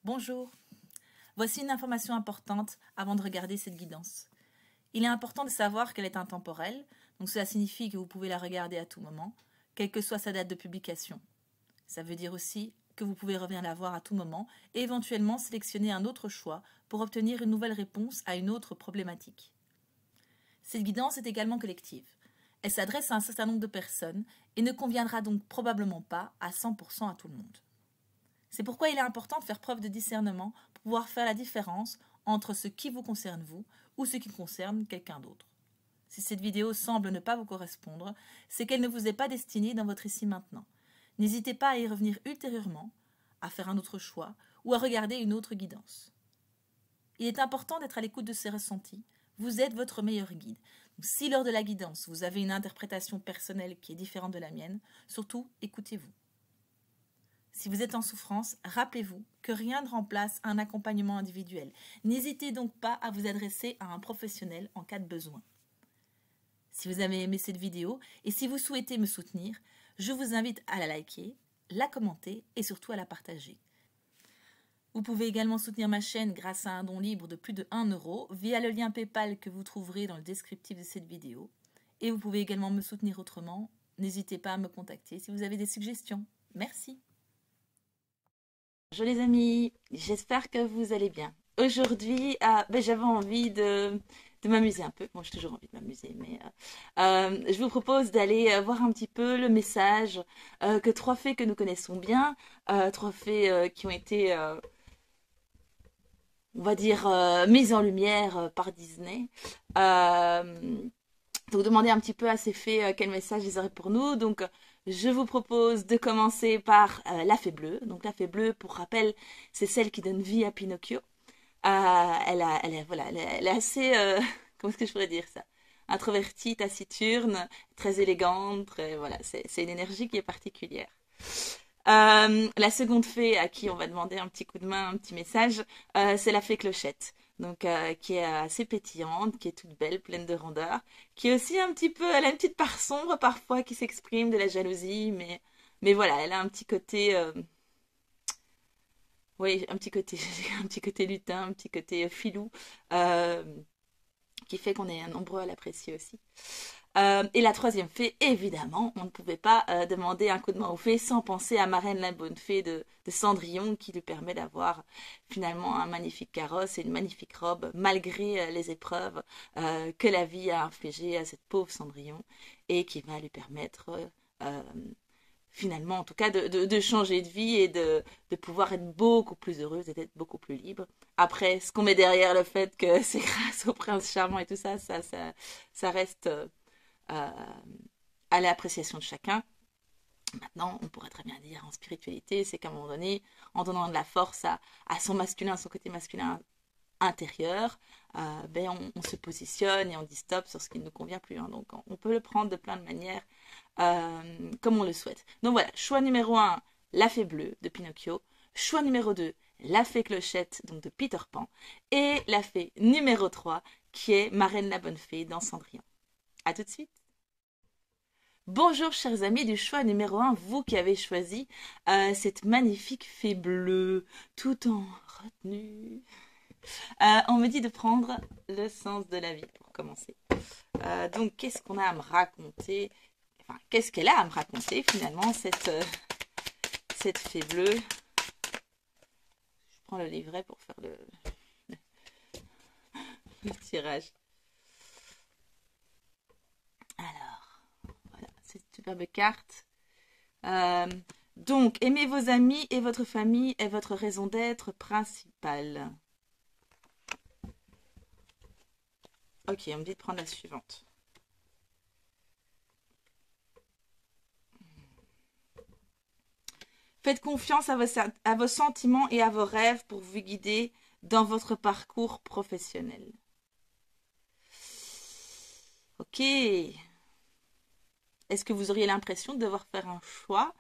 Bonjour, voici une information importante avant de regarder cette guidance. Il est important de savoir qu'elle est intemporelle, donc cela signifie que vous pouvez la regarder à tout moment, quelle que soit sa date de publication. Ça veut dire aussi que vous pouvez revenir la voir à tout moment et éventuellement sélectionner un autre choix pour obtenir une nouvelle réponse à une autre problématique. Cette guidance est également collective. Elle s'adresse à un certain nombre de personnes et ne conviendra donc probablement pas à 100% à tout le monde. C'est pourquoi il est important de faire preuve de discernement pour pouvoir faire la différence entre ce qui vous concerne vous ou ce qui concerne quelqu'un d'autre. Si cette vidéo semble ne pas vous correspondre, c'est qu'elle ne vous est pas destinée dans votre ici maintenant. N'hésitez pas à y revenir ultérieurement, à faire un autre choix ou à regarder une autre guidance. Il est important d'être à l'écoute de ces ressentis. Vous êtes votre meilleur guide. Donc, si lors de la guidance, vous avez une interprétation personnelle qui est différente de la mienne, surtout écoutez-vous. Si vous êtes en souffrance, rappelez-vous que rien ne remplace un accompagnement individuel. N'hésitez donc pas à vous adresser à un professionnel en cas de besoin. Si vous avez aimé cette vidéo et si vous souhaitez me soutenir, je vous invite à la liker, la commenter et surtout à la partager. Vous pouvez également soutenir ma chaîne grâce à un don libre de plus de 1 € via le lien PayPal que vous trouverez dans le descriptif de cette vidéo. Et vous pouvez également me soutenir autrement. N'hésitez pas à me contacter si vous avez des suggestions. Merci. Bonjour les amis, j'espère que vous allez bien. Aujourd'hui, j'avais envie de m'amuser un peu. Bon, j'ai toujours envie de m'amuser, mais je vous propose d'aller voir un petit peu le message que 3 fées que nous connaissons bien, 3 fées qui ont été, on va dire, mises en lumière par Disney. Donc, demander un petit peu à ces fées quel message ils auraient pour nous. Donc, je vous propose de commencer par la fée bleue. Donc la fée bleue, pour rappel, c'est celle qui donne vie à Pinocchio. Elle est assez, comment est-ce que je pourrais dire ça? Introvertie, taciturne, très élégante. Voilà, c'est une énergie qui est particulière. La seconde fée à qui on va demander un petit coup de main, un petit message, c'est la fée Clochette. Donc, qui est assez pétillante, qui est toute belle, pleine de rondeur, qui est aussi un petit peu, elle a une petite part sombre parfois qui s'exprime, de la jalousie, mais voilà, elle a un petit côté, oui, un petit côté, un petit côté lutin, un petit côté filou, euh, qui fait qu'on est nombreux à l'apprécier aussi. Et la troisième fée, évidemment, on ne pouvait pas demander un coup de main aux fées sans penser à Marraine la bonne fée de Cendrillon qui lui permet d'avoir finalement un magnifique carrosse et une magnifique robe malgré les épreuves que la vie a infligées à cette pauvre Cendrillon et qui va lui permettre finalement en tout cas de changer de vie et de pouvoir être beaucoup plus heureuse et d'être beaucoup plus libre. Après, ce qu'on met derrière le fait que c'est grâce au prince charmant et tout ça, ça reste à l'appréciation de chacun. Maintenant, on pourrait très bien dire en spiritualité, c'est qu'à un moment donné, en donnant de la force à son masculin, son côté masculin intérieur, on se positionne et on dit stop sur ce qui ne nous convient plus. Hein. Donc, on peut le prendre de plein de manières comme on le souhaite. Donc voilà, choix numéro 1, la fée bleue de Pinocchio. Choix numéro 2, la fée Clochette, donc de Peter Pan. Et la fée numéro 3, qui est Marraine la bonne fée dans Cendrillon. A tout de suite. Bonjour chers amis du choix numéro 1, vous qui avez choisi cette magnifique fée bleue, tout en retenue. On me dit de prendre le sens de la vie pour commencer. Donc qu'est-ce qu'on a à me raconter? Enfin, qu'est-ce qu'elle a à me raconter finalement, cette fée bleue? Je prends le livret pour faire le tirage. Alors, voilà, cette superbe carte. Donc, aimez vos amis et votre famille est votre raison d'être principale. Ok, on me dit de prendre la suivante. Faites confiance à vos sentiments et à vos rêves pour vous guider dans votre parcours professionnel. Ok. Est-ce que vous auriez l'impression de devoir faire un choix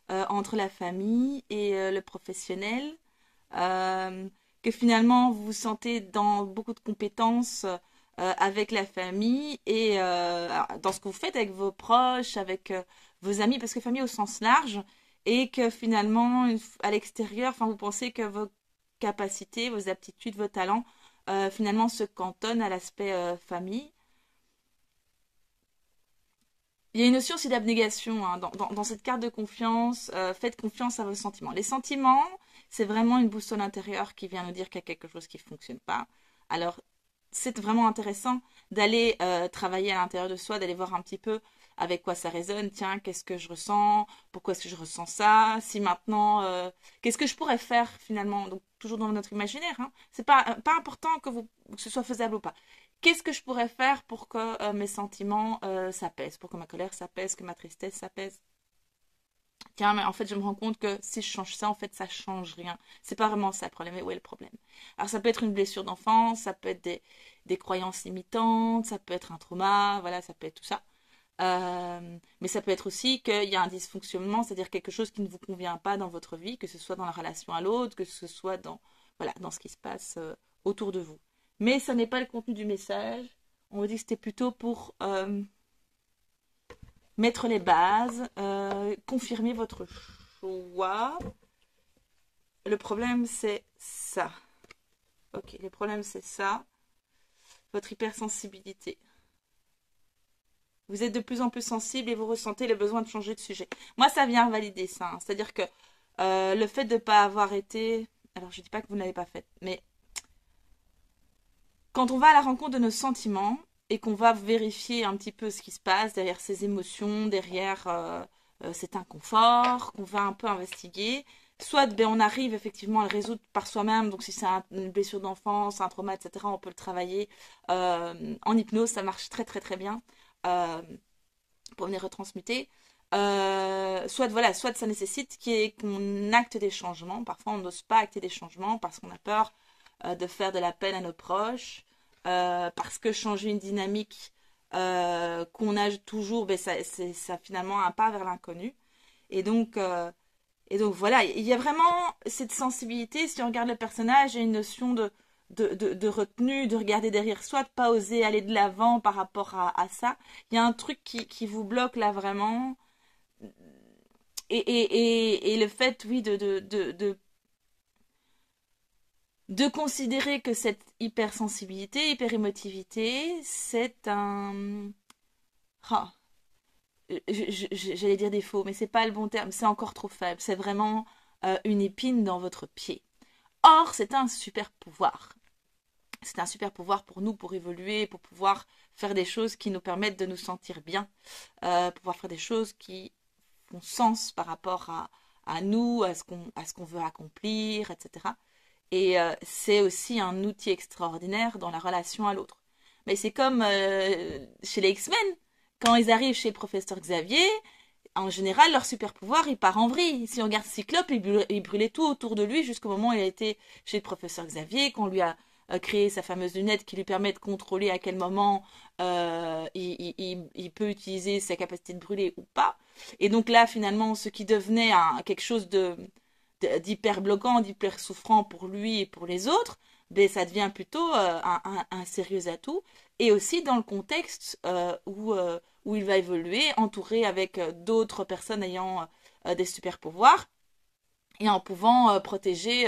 entre la famille et le professionnel que finalement vous vous sentez dans beaucoup de compétences avec la famille et dans ce que vous faites avec vos proches, avec vos amis, parce que famille au sens large, et que finalement, à l'extérieur, enfin, vous pensez que capacités, vos aptitudes, vos talents, finalement se cantonnent à l'aspect famille. Il y a une notion aussi d'abnégation hein, dans cette carte de confiance. Faites confiance à vos sentiments. Les sentiments, c'est vraiment une boussole intérieure qui vient nous dire qu'il y a quelque chose qui ne fonctionne pas. Alors, c'est vraiment intéressant d'aller travailler à l'intérieur de soi, d'aller voir un petit peu avec quoi ça résonne. Tiens, qu'est-ce que je ressens? Pourquoi est-ce que je ressens ça? Si maintenant, qu'est-ce que je pourrais faire finalement? Donc, toujours dans notre imaginaire. Hein. C'est pas important que ce soit faisable ou pas. Qu'est-ce que je pourrais faire pour que mes sentiments s'apaisent, pour que ma colère s'apaise, que ma tristesse s'apaise? Tiens, mais en fait, je me rends compte que si je change ça, en fait, ça change rien. C'est pas vraiment ça le problème. Et où est le problème? Alors, ça peut être une blessure d'enfance, ça peut être des croyances limitantes, ça peut être un trauma, voilà, ça peut être tout ça. Mais ça peut être aussi qu'il y a un dysfonctionnement, c'est-à-dire quelque chose qui ne vous convient pas dans votre vie, que ce soit dans la relation à l'autre, que ce soit voilà, dans ce qui se passe autour de vous. Mais ça n'est pas le contenu du message. On vous dit que c'était plutôt pour mettre les bases, confirmer votre choix. Le problème, c'est ça. Ok, le problème, c'est ça. Votre hypersensibilité. Vous êtes de plus en plus sensible et vous ressentez le besoin de changer de sujet. Moi, ça vient valider ça. Hein. C'est-à-dire que le fait de ne pas avoir été... Alors, je ne dis pas que vous ne l'avez pas fait, mais quand on va à la rencontre de nos sentiments et qu'on va vérifier un petit peu ce qui se passe derrière ces émotions, derrière cet inconfort, qu'on va un peu investiguer, soit ben, on arrive effectivement à le résoudre par soi-même, donc si c'est une blessure d'enfance, un trauma, etc., on peut le travailler en hypnose, ça marche très très très bien euh, pour venir retransmuter. Soit voilà, soit ça nécessite qu'on acte des changements. Parfois, on n'ose pas acter des changements parce qu'on a peur de faire de la peine à nos proches, parce que changer une dynamique qu'on a toujours, ben, ça finalement un pas vers l'inconnu. Et donc, euh, et donc voilà, il y a vraiment cette sensibilité. Si on regarde le personnage, il y a une notion de retenue, de regarder derrière soi, de pas oser aller de l'avant par rapport à ça. Il y a un truc qui vous bloque là vraiment. Et le fait, oui, de considérer que cette hypersensibilité, hyperémotivité, c'est un... Ah, j'allais dire défaut, mais c'est pas le bon terme, c'est encore trop faible. C'est vraiment une épine dans votre pied. Or, c'est un super pouvoir. C'est un super pouvoir pour nous, pour évoluer, pour pouvoir faire des choses qui nous permettent de nous sentir bien, pouvoir faire des choses qui font sens par rapport à nous, à ce qu'on veut accomplir, etc. Et c'est aussi un outil extraordinaire dans la relation à l'autre. Mais c'est comme chez les X-Men, quand ils arrivent chez le professeur Xavier, en général, leur super pouvoir, il part en vrille. Si on regarde Cyclope, il brûlait tout autour de lui jusqu'au moment où il a été chez le professeur Xavier, qu'on lui a créé sa fameuse lunette qui lui permet de contrôler à quel moment il peut utiliser sa capacité de brûler ou pas. Et donc là, finalement, ce qui devenait quelque chose d'hyper bloquant, d'hyper souffrant pour lui et pour les autres, ben, ça devient plutôt un sérieux atout. Et aussi dans le contexte où il va évoluer, entouré avec d'autres personnes ayant des super pouvoirs et en pouvant protéger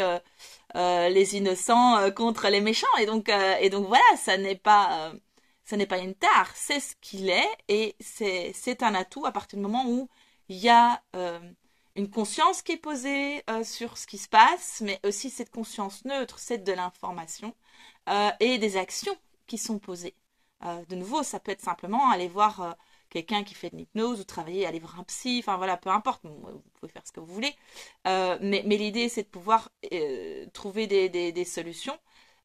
les innocents contre les méchants. Et donc voilà, ça n'est pas une tare, c'est ce qu'il est et c'est un atout à partir du moment où il y a une conscience qui est posée sur ce qui se passe, mais aussi cette conscience neutre, c'est de l'information et des actions qui sont posées. De nouveau, ça peut être simplement aller voir quelqu'un qui fait de l'hypnose ou travailler, aller voir un psy, enfin voilà, peu importe, vous pouvez faire ce que vous voulez. Mais l'idée, c'est de pouvoir trouver des solutions.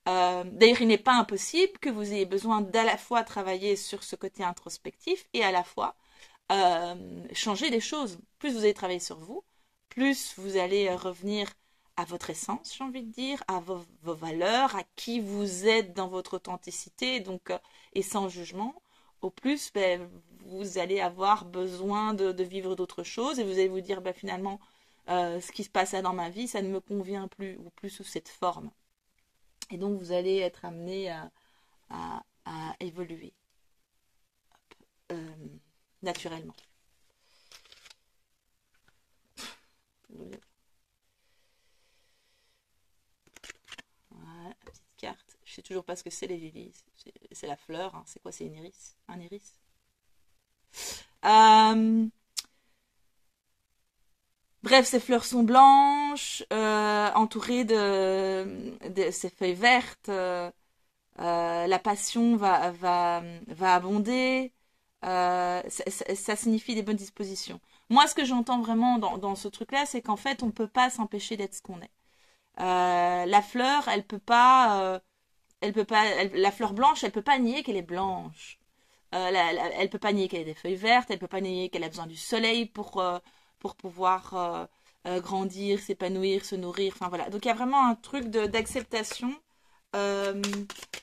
D'ailleurs, il n'est pas impossible que vous ayez besoin d'à la fois travailler sur ce côté introspectif et à la fois changer des choses. Plus vous allez travailler sur vous, plus vous allez revenir à votre essence, j'ai envie de dire, à vos valeurs, à qui vous êtes dans votre authenticité, donc et sans jugement. Au plus, ben, vous allez avoir besoin de vivre d'autres choses et vous allez vous dire, ben, finalement, ce qui se passe là dans ma vie, ça ne me convient plus, ou plus sous cette forme. Et donc, vous allez être amené à évoluer euh, naturellement. Je sais toujours pas ce que c'est les lilies. C'est la fleur, hein. C'est quoi? C'est une iris? Un iris? Euh, Bref, ces fleurs sont blanches, entourées de ces feuilles vertes. La passion va abonder. Ça signifie des bonnes dispositions. Moi, ce que j'entends vraiment dans ce truc-là, c'est qu'en fait, on ne peut pas s'empêcher d'être ce qu'on est. La fleur, elle peut pas, la fleur blanche, elle peut pas nier qu'elle est blanche. Elle peut pas nier qu'elle a des feuilles vertes, elle peut pas nier qu'elle a besoin du soleil pour pouvoir grandir, s'épanouir, se nourrir. Enfin voilà. Donc il y a vraiment un truc d'acceptation euh,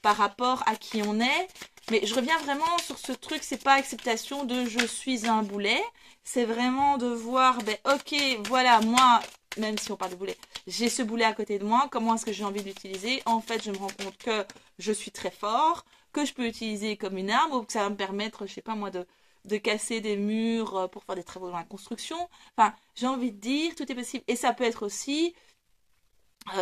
par rapport à qui on est. Mais je reviens vraiment sur ce truc, c'est pas acceptation de je suis un boulet, c'est vraiment de voir, ben ok, voilà, moi, même si on parle de boulet, j'ai ce boulet à côté de moi, comment est-ce que j'ai envie de l'utiliser? En fait, je me rends compte que je suis très fort, que je peux l'utiliser comme une arme, ou que ça va me permettre, je sais pas moi, de casser des murs pour faire des travaux dans la construction. Enfin, j'ai envie de dire, tout est possible. Et ça peut être aussi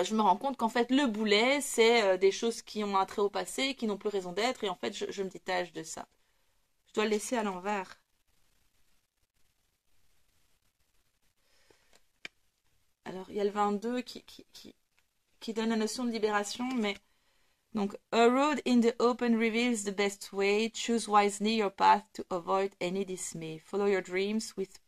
je me rends compte qu'en fait, le boulet, c'est des choses qui ont un très haut passé, qui n'ont plus raison d'être, et en fait, je me détache de ça. Je dois le laisser à l'envers. Alors, il y a le 22 qui donne la notion de libération, mais donc, a road in the open reveals the best way. Choose wisely your path to avoid any dismay. Follow your dreams with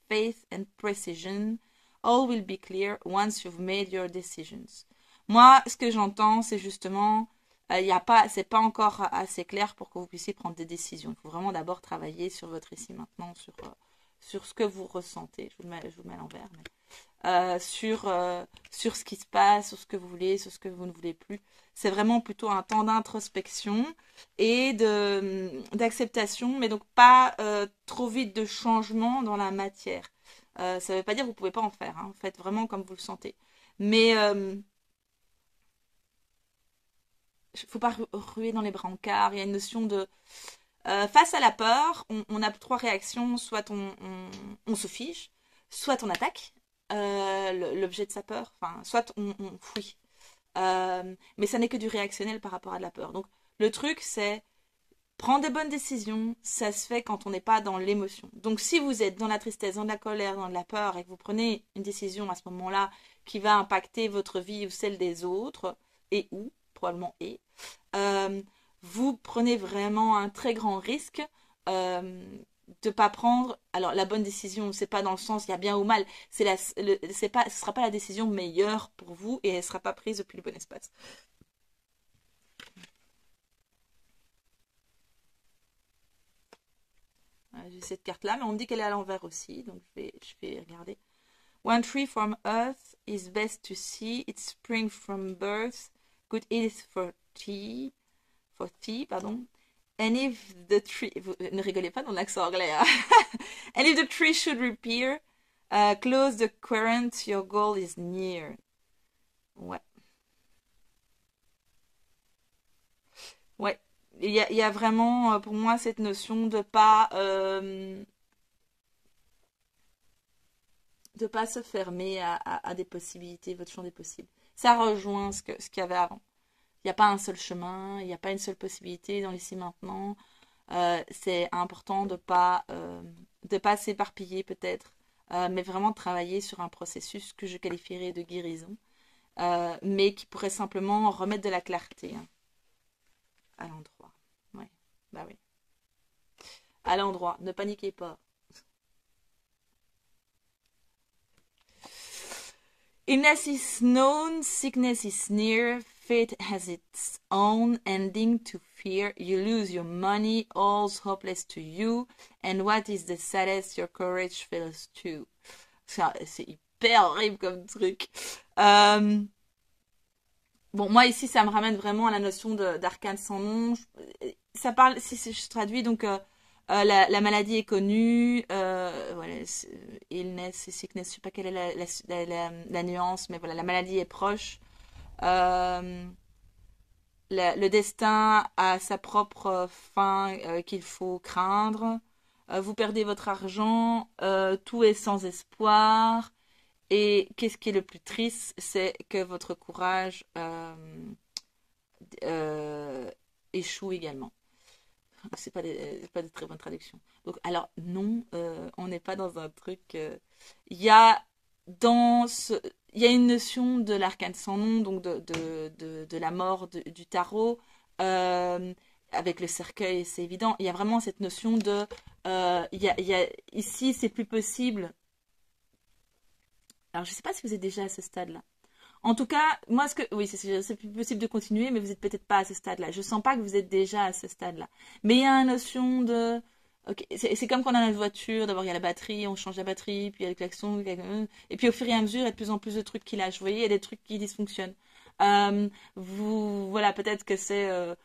faith and precision. All will be clear once you've made your decisions. Moi, ce que j'entends, c'est justement, y a pas, c'est pas encore assez clair pour que vous puissiez prendre des décisions. Il faut vraiment d'abord travailler sur votre ici maintenant, sur ce que vous ressentez. Je vous mets à l'envers, mais sur ce qui se passe, sur ce que vous voulez, sur ce que vous ne voulez plus. C'est vraiment plutôt un temps d'introspection et d'acceptation, mais donc pas trop vite de changement dans la matière. Ça ne veut pas dire que vous ne pouvez pas en faire, hein. Faites vraiment comme vous le sentez. Mais il ne faut pas ruer dans les brancards. Il y a une notion de... face à la peur, on a trois réactions. Soit on se fige, soit on attaque l'objet de sa peur, enfin, soit on fuit. Mais ça n'est que du réactionnel par rapport à de la peur. Donc le truc, c'est prendre des bonnes décisions, ça se fait quand on n'est pas dans l'émotion. Donc si vous êtes dans la tristesse, dans la colère, dans de la peur et que vous prenez une décision à ce moment-là qui va impacter votre vie ou celle des autres, et ou, probablement euh, vous prenez vraiment un très grand risque de pas prendre. Alors la bonne décision, c'est pas dans le sens il y a bien ou mal, c'est pas, ce sera pas la décision meilleure pour vous et elle sera pas prise depuis le bon espace. J'ai cette carte-là, mais on me dit qu'elle est à l'envers aussi, donc je vais regarder. One tree from earth is best to see. It springs from birth. Good is for tea, pardon. And if the tree, vous ne rigolez pas dans l'accent anglais, hein? And if the tree should reappear, close the current, your goal is near. Ouais. Ouais. Il y a vraiment, pour moi, cette notion de pas se fermer à des possibilités, votre champ des possibles. Ça rejoint ce qu'il y avait avant. Il n'y a pas un seul chemin, il n'y a pas une seule possibilité dans l'ici maintenant. C'est important de pas s'éparpiller peut-être, mais vraiment de travailler sur un processus que je qualifierais de guérison, mais qui pourrait simplement remettre de la clarté, hein, à l'endroit. Ouais, bah oui. À l'endroit, ne paniquez pas. Illness is known, sickness is near, fate has its own ending to fear. You lose your money, all's hopeless to you, and what is the saddest your courage fails to. C'est hyper horrible comme truc. Bon, moi ici, ça me ramène vraiment à la notion d'arcane sans nom. Ça parle, si je traduis, donc la maladie est connue, voilà, illness et sickness, je sais pas quelle est la nuance, mais voilà, la maladie est proche. Euh, le destin a sa propre fin qu'il faut craindre. Vous perdez votre argent, tout est sans espoir. Et qu'est-ce qui est le plus triste, c'est que votre courage euh, échoue également. C'est pas de très bonne traduction. Donc, alors, non, on n'est pas dans un truc. Il y a dans ce, il y a une notion de l'arcane sans nom, donc de la mort du tarot, euh, avec le cercueil, c'est évident. Il y a vraiment cette notion de. Ici, c'est plus possible. Alors, je ne sais pas si vous êtes déjà à ce stade-là. En tout cas, moi, oui, c'est plus possible de continuer, mais vous n'êtes peut-être pas à ce stade-là. Je sens pas que vous êtes déjà à ce stade-là. Mais il y a une notion de, ok, c'est comme quand on a une voiture, d'abord il y a la batterie, on change la batterie, puis il y a le klaxon, et puis au fur et à mesure, il y a de plus en plus de trucs qui lâchent. Vous voyez, il y a des trucs qui dysfonctionnent. Voilà, peut-être que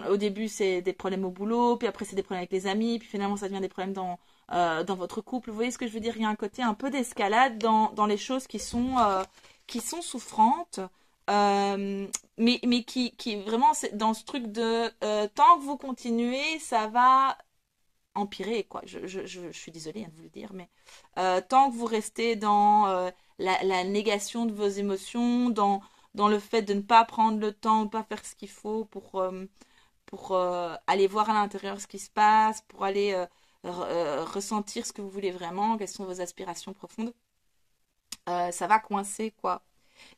au début, c'est des problèmes au boulot, puis après, c'est des problèmes avec les amis, puis finalement, ça devient des problèmes dans votre couple. Vous voyez ce que je veux dire? Il y a un côté un peu d'escalade dans les choses qui sont souffrantes, mais qui vraiment, c'est dans ce truc de tant que vous continuez, ça va empirer, quoi. Je suis désolée hein, de vous le dire, mais tant que vous restez dans la négation de vos émotions, dans le fait de ne pas prendre le temps, de ne pas faire ce qu'il faut pour aller voir à l'intérieur ce qui se passe, pour aller ressentir ce que vous voulez vraiment, quelles sont vos aspirations profondes, ça va coincer, quoi.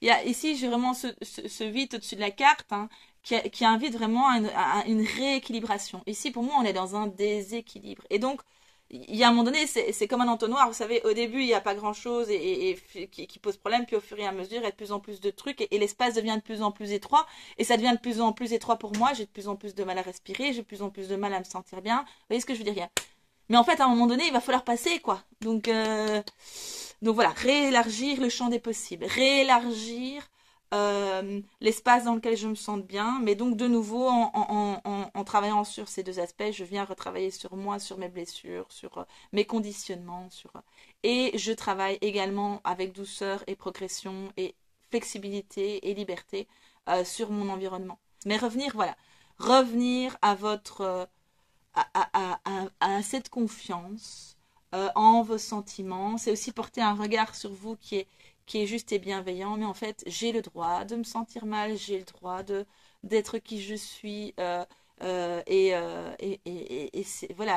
Ici, j'ai vraiment ce vide au-dessus de la carte hein, qui invite vraiment à une rééquilibration. Ici, pour moi, on est dans un déséquilibre. Et donc, il y a un moment donné, c'est comme un entonnoir. Vous savez, au début, il n'y a pas grand-chose qui pose problème. Puis au fur et à mesure, il y a de plus en plus de trucs. Et l'espace devient de plus en plus étroit. Et ça devient de plus en plus étroit pour moi. J'ai de plus en plus de mal à respirer. J'ai de plus en plus de mal à me sentir bien. Vous voyez ce que je veux dire? Mais en fait, à un moment donné, il va falloir passer, quoi. Donc voilà, réélargir le champ des possibles, réélargir l'espace dans lequel je me sens bien. Mais donc de nouveau, en travaillant sur ces deux aspects, je viens retravailler sur moi, sur mes blessures, sur mes conditionnements. Et je travaille également avec douceur et progression et flexibilité et liberté sur mon environnement. Mais voilà, revenir à à cette confiance en vos sentiments. C'est aussi porter un regard sur vous qui est juste et bienveillant. Mais en fait, j'ai le droit de me sentir mal, j'ai le droit d'être qui je suis. Voilà.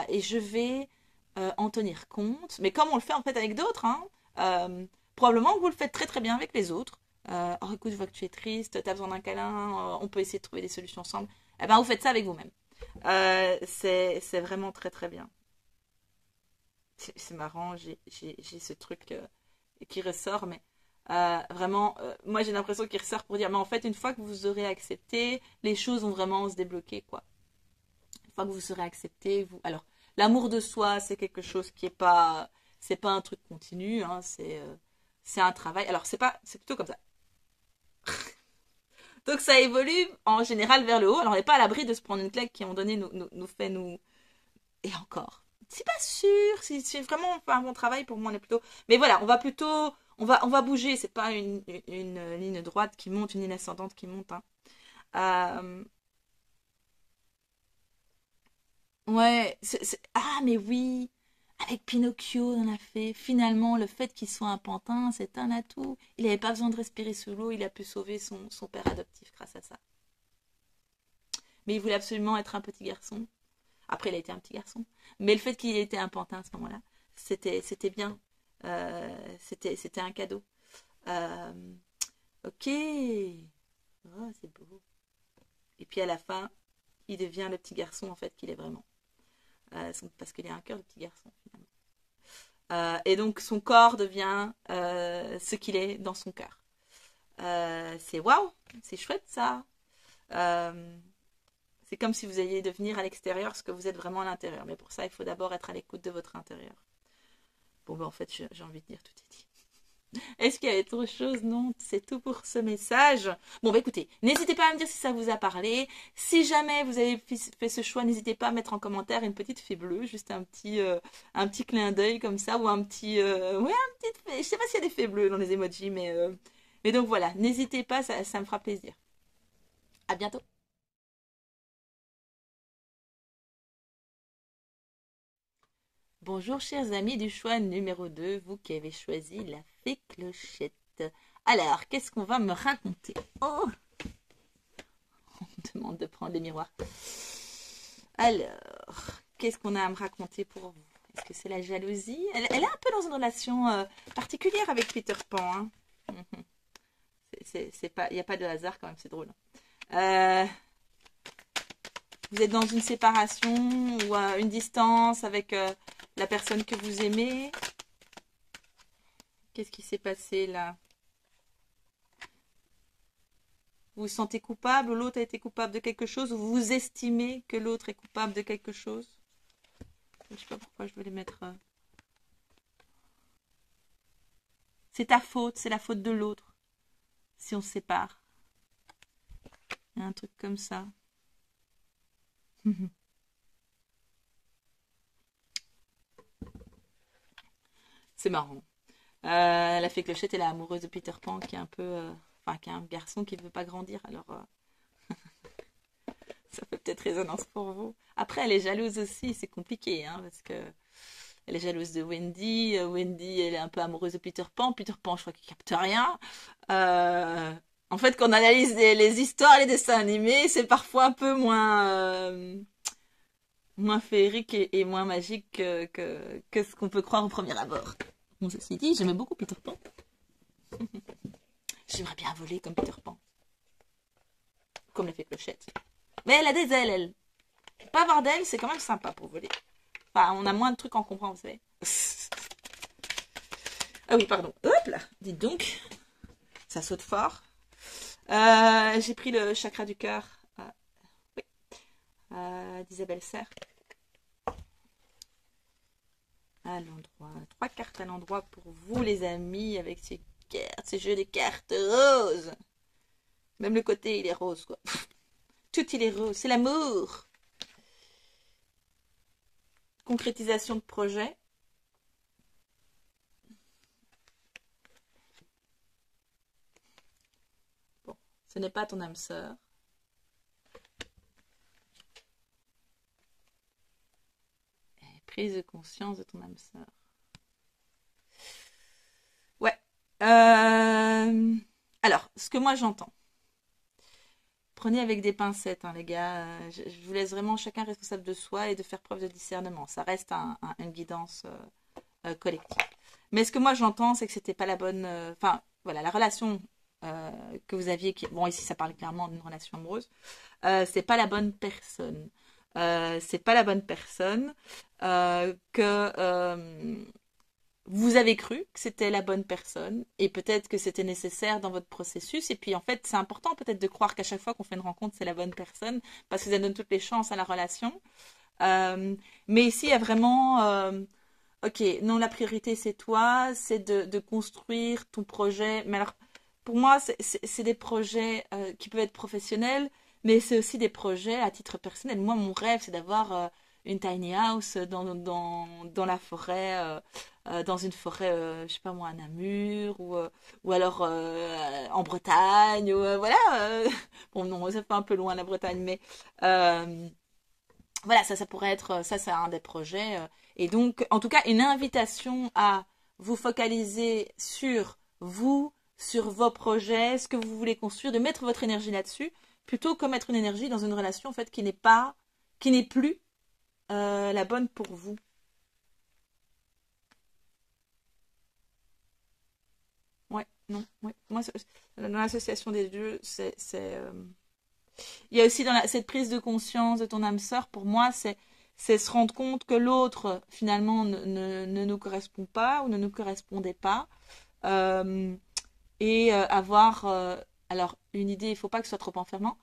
Et je vais en tenir compte. Mais comme on le fait en fait avec d'autres, hein, probablement que vous le faites très très bien avec les autres. Oh écoute, je vois que tu es triste, tu as besoin d'un câlin, on peut essayer de trouver des solutions ensemble. Eh ben, vous faites ça avec vous-même. C'est vraiment très très bien. C'est marrant, j'ai ce truc qui ressort, mais vraiment, moi j'ai l'impression qu'il ressort pour dire, mais en fait, une fois que vous aurez accepté, les choses vont vraiment se débloquer, quoi. Une fois que vous serez accepté, vous. Alors, l'amour de soi, c'est quelque chose qui est pas, c'est pas un truc continu, hein, c'est un travail. Alors, c'est plutôt comme ça. Donc, ça évolue en général vers le haut. Alors, on n'est pas à l'abri de se prendre une claque qui, à un moment donné, nous fait nous. Et encore. C'est pas sûr. Si vraiment on fait un bon travail, pour moi, on est plutôt. Mais voilà, on va plutôt. On va bouger. C'est pas une ligne droite qui monte, une ligne ascendante qui monte. Hein. Euh, ouais. Ah, mais oui. Avec Pinocchio, on a fait. Finalement, le fait qu'il soit un pantin, c'est un atout. Il n'avait pas besoin de respirer sous l'eau. Il a pu sauver son père adoptif grâce à ça. Mais il voulait absolument être un petit garçon. Après, il a été un petit garçon. Mais le fait qu'il ait été un pantin à ce moment-là, c'était bien. C'était un cadeau. Euh, ok. Oh, c'est beau. Et puis à la fin, il devient le petit garçon en fait qu'il est vraiment. Parce qu'il a un cœur de petit garçon finalement. Et donc son corps devient ce qu'il est dans son cœur. C'est waouh, c'est chouette ça. Euh, c'est comme si vous alliez devenir à l'extérieur ce que vous êtes vraiment à l'intérieur. Mais pour ça, il faut d'abord être à l'écoute de votre intérieur. Bon, ben en fait, j'ai envie de dire tout est dit. Est-ce qu'il y a autre chose? Non, c'est tout pour ce message. Bon, bah écoutez, n'hésitez pas à me dire si ça vous a parlé. Si jamais vous avez fait ce choix, n'hésitez pas à mettre en commentaire une petite fée bleue, juste un petit clin d'œil comme ça, ou un petit, ouais, un petit fée. Je sais pas s'il y a des fées bleues dans les emojis, mais donc voilà, n'hésitez pas, ça me fera plaisir. À bientôt. Bonjour chers amis du choix numéro 2, vous qui avez choisi la fée clochette. Alors, qu'est-ce qu'on va me raconter? Oh, me demande de prendre les miroirs. Alors, qu'est-ce qu'on a à me raconter pour vous? Est-ce que c'est la jalousie? Elle est un peu dans une relation particulière avec Peter Pan. Hein. C'est pas, il n'y a pas de hasard quand même, c'est drôle. Vous êtes dans une séparation ou une distance avec la personne que vous aimez. Qu'est-ce qui s'est passé là? Vous vous sentez coupable ou l'autre a été coupable de quelque chose ou vous estimez que l'autre est coupable de quelque chose? Je ne sais pas pourquoi je veux les mettre. C'est ta faute, c'est la faute de l'autre si on se sépare. Il y a un truc comme ça. C'est marrant. La fée Clochette, elle est amoureuse de Peter Pan qui est un peu... enfin, qui est un garçon qui ne veut pas grandir. Alors, ça fait peut-être résonance pour vous. Après, elle est jalouse aussi. C'est compliqué, hein, parce que elle est jalouse de Wendy. Wendy, elle est un peu amoureuse de Peter Pan. Peter Pan, je crois qu'il capte rien. En fait, quand on analyse les histoires, les dessins animés, c'est parfois un peu moins féerique et moins magique que ce qu'on peut croire au premier abord. Bon, ceci dit, j'aimais beaucoup Peter Pan. J'aimerais bien voler comme Peter Pan. Comme la fée Clochette. Mais elle a des ailes, elle. Pas avoir d'ailes, c'est quand même sympa pour voler. Enfin, on a moins de trucs à en comprendre, vous savez. Ah oui, pardon. Hop là, dites donc. Ça saute fort. J'ai pris le chakra du cœur d'Isabelle Serre. À l'endroit. 3 cartes à l'endroit pour vous, les amis, avec ces cartes, ces jeux de cartes roses. Même le côté, il est rose, quoi. Tout, il est rose. C'est l'amour. Concrétisation de projet. Bon, ce n'est pas ton âme sœur. Prise de conscience de ton âme sœur. Ouais. Alors, ce que moi j'entends. Prenez avec des pincettes, hein, les gars. Je vous laisse vraiment chacun responsable de soi et de faire preuve de discernement. Ça reste une guidance collective. Mais ce que moi j'entends, c'est que c'était pas la bonne. Enfin, voilà, la relation que vous aviez. Bon, ici ça parle clairement d'une relation amoureuse. C'est pas la bonne personne. C'est pas la bonne personne que vous avez cru que c'était la bonne personne et peut-être que c'était nécessaire dans votre processus. Et puis en fait, c'est important peut-être de croire qu'à chaque fois qu'on fait une rencontre, c'est la bonne personne parce que ça donne toutes les chances à la relation. Mais ici, il y a vraiment... ok, non, la priorité, c'est toi, c'est de construire ton projet. Mais alors, pour moi, c'est des projets qui peuvent être professionnels, mais c'est aussi des projets à titre personnel. Moi, mon rêve, c'est d'avoir une tiny house dans la forêt, dans une forêt, je sais pas moi, à Namur, ou alors en Bretagne, ou voilà. Bon, non, ça fait un peu loin la Bretagne, mais voilà, ça pourrait être, ça, c'est un des projets. Et donc, en tout cas, une invitation à vous focaliser sur vous, sur vos projets, ce que vous voulez construire, de mettre votre énergie là-dessus, plutôt que mettre une énergie dans une relation en fait qui n'est plus la bonne pour vous. Ouais, non, ouais. Moi, dans l'association des deux, il y a aussi dans cette prise de conscience de ton âme sœur, pour moi, c'est se rendre compte que l'autre, finalement, ne nous correspond pas ou ne nous correspondait pas. Euh, et avoir, alors, une idée, il ne faut pas que ce soit trop enfermant.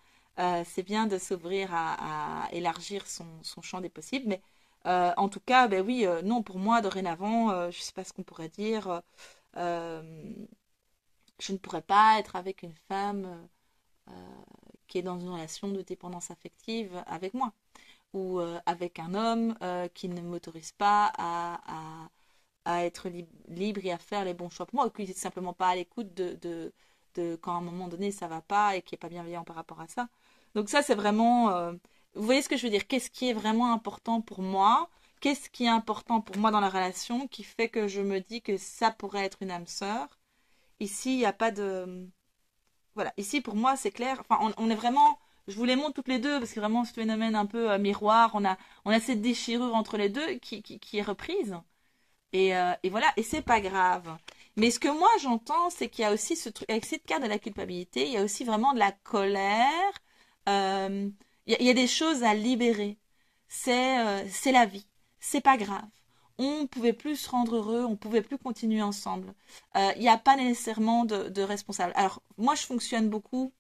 C'est bien de s'ouvrir à élargir son champ des possibles. Mais en tout cas, ben oui, non, pour moi, dorénavant, je ne sais pas ce qu'on pourrait dire. Euh, je ne pourrais pas être avec une femme qui est dans une relation de dépendance affective avec moi, ou avec un homme qui ne m'autorise pas à être libre et à faire les bons choix pour moi, ou qui n'est simplement pas à l'écoute de quand à un moment donné ça va pas et qui n'est pas bienveillant par rapport à ça. Donc ça c'est vraiment, vous voyez ce que je veux dire, qu'est-ce qui est vraiment important pour moi, qu'est-ce qui est important pour moi dans la relation qui fait que je me dis que ça pourrait être une âme sœur. Ici il n'y a pas de... Voilà, ici pour moi c'est clair, enfin on est vraiment je vous les montre toutes les deux parce que vraiment ce phénomène un peu miroir, on a cette déchirure entre les deux qui est reprise. Et voilà, et c'est pas grave. Mais ce que moi j'entends, c'est qu'il y a aussi ce truc, avec cette carte de la culpabilité, il y a aussi vraiment de la colère. Il y a des choses à libérer. C'est la vie. C'est pas grave. On pouvait plus se rendre heureux, on pouvait plus continuer ensemble. Il n'y a pas nécessairement de responsable. Alors, moi je fonctionne beaucoup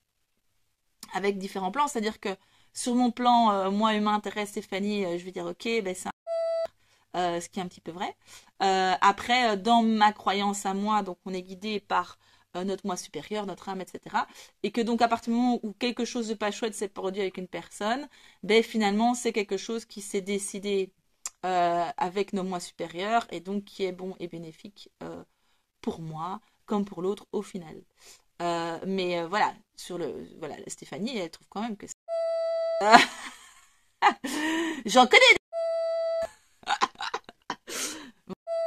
avec différents plans, c'est-à-dire que sur mon plan, moi humain, Thérèse, Stéphanie, je vais dire ok, ben c'est ce qui est un petit peu vrai. Après, dans ma croyance à moi, donc on est guidé par notre moi supérieur, notre âme, etc. Et que donc à partir du moment où quelque chose de pas chouette s'est produit avec une personne, ben finalement c'est quelque chose qui s'est décidé avec nos moi supérieurs et donc qui est bon et bénéfique pour moi comme pour l'autre au final. Mais voilà, voilà, Stéphanie, elle trouve quand même que j'en connais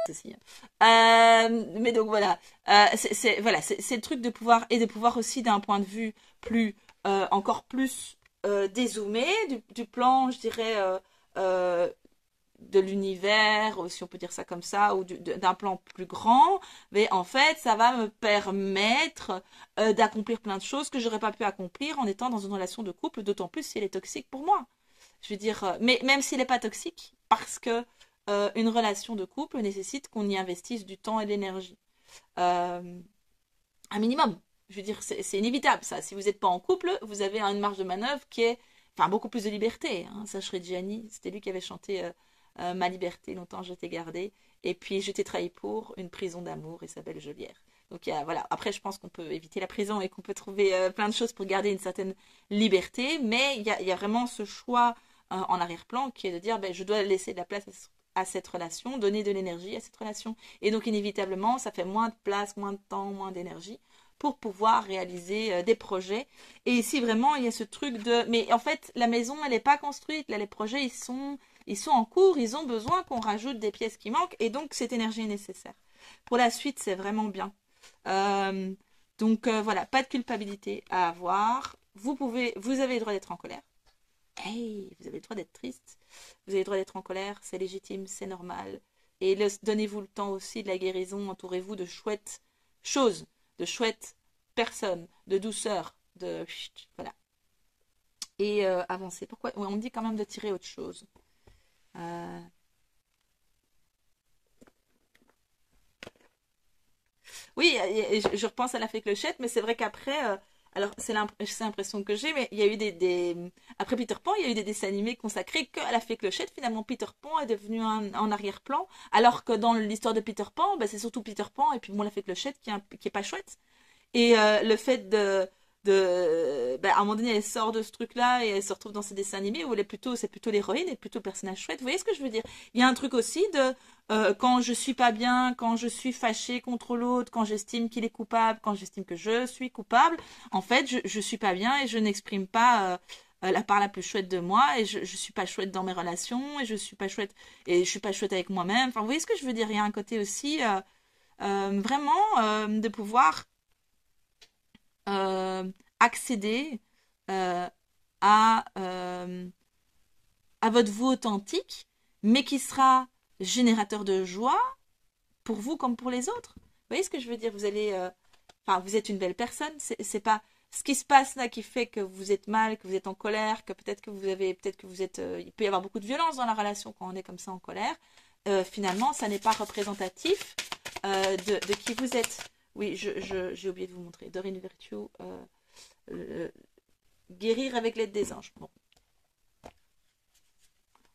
aussi. Mais donc voilà, c'est le truc de pouvoir et de pouvoir aussi d'un point de vue plus encore plus dézoomé du plan, je dirais euh, de l'univers, si on peut dire ça comme ça, ou d'un plan plus grand. Mais en fait, ça va me permettre d'accomplir plein de choses que j'aurais pas pu accomplir en étant dans une relation de couple, d'autant plus si elle est toxique pour moi. Je veux dire, mais même s'il n'est pas toxique, parce que une relation de couple nécessite qu'on y investisse du temps et de l'énergie. Euh, un minimum. Je veux dire, c'est inévitable ça. Si vous n'êtes pas en couple, vous avez une marge de manœuvre qui est, enfin, beaucoup plus de liberté. Hein. Ça, Gianni, c'était lui qui avait chanté Ma liberté, longtemps je t'ai gardé. Et puis, je t'ai trahi pour une prison d'amour, Isabelle Jolière. Donc, voilà. Après, je pense qu'on peut éviter la prison et qu'on peut trouver plein de choses pour garder une certaine liberté. Mais il y a vraiment ce choix en arrière-plan qui est de dire, ben, je dois laisser de la place à cette relation, donner de l'énergie à cette relation. Et donc, inévitablement, ça fait moins de place, moins de temps, moins d'énergie pour pouvoir réaliser des projets. Et ici, vraiment, il y a ce truc de... Mais en fait, la maison, elle n'est pas construite. Là, les projets, ils sont en cours. Ils ont besoin qu'on rajoute des pièces qui manquent. Et donc, cette énergie est nécessaire. Pour la suite, c'est vraiment bien. Euh, voilà, pas de culpabilité à avoir. Vous avez le droit d'être en colère. Hey, vous avez le droit d'être triste. Vous avez le droit d'être en colère. C'est légitime, c'est normal. Et donnez-vous le temps aussi de la guérison. Entourez-vous de chouettes choses, de chouettes personnes, de douceur, de... Voilà. Et avancer. Pourquoi ouais, on me dit quand même de tirer autre chose. Euh, Oui, et je repense à la fée Clochette, mais c'est vrai qu'après, alors c'est l'impression que j'ai, mais il y a eu après Peter Pan, il y a eu des dessins animés consacrés qu'à la fée Clochette. Finalement, Peter Pan est devenu en arrière-plan, alors que dans l'histoire de Peter Pan, ben, c'est surtout Peter Pan et puis bon, la fée Clochette qui est pas chouette. Et le fait ben, à un moment donné, elle sort de ce truc-là et elle se retrouve dans ces dessins animés où c'est plutôt l'héroïne et plutôt le personnage chouette. Vous voyez ce que je veux dire? Il y a un truc aussi de quand je suis pas bien, quand je suis fâchée contre l'autre, quand j'estime qu'il est coupable, quand j'estime que je suis coupable, en fait, je suis pas bien et je n'exprime pas la part la plus chouette de moi et je suis pas chouette dans mes relations et je suis pas chouette avec moi-même. Enfin, vous voyez ce que je veux dire? Il y a un côté aussi vraiment de pouvoir euh, accéder euh, à, euh, à votre vous authentique, mais qui sera générateur de joie pour vous comme pour les autres. Vous voyez ce que je veux dire? Enfin, vous êtes une belle personne. C'est pas ce qui se passe là qui fait que vous êtes mal, que vous êtes en colère, que peut-être que vous êtes, il peut y avoir beaucoup de violence dans la relation quand on est comme ça en colère. Finalement, ça n'est pas représentatif de qui vous êtes. Oui, j'ai oublié de vous montrer. Dorine Virtue, euh, guérir avec l'aide des anges. Bon,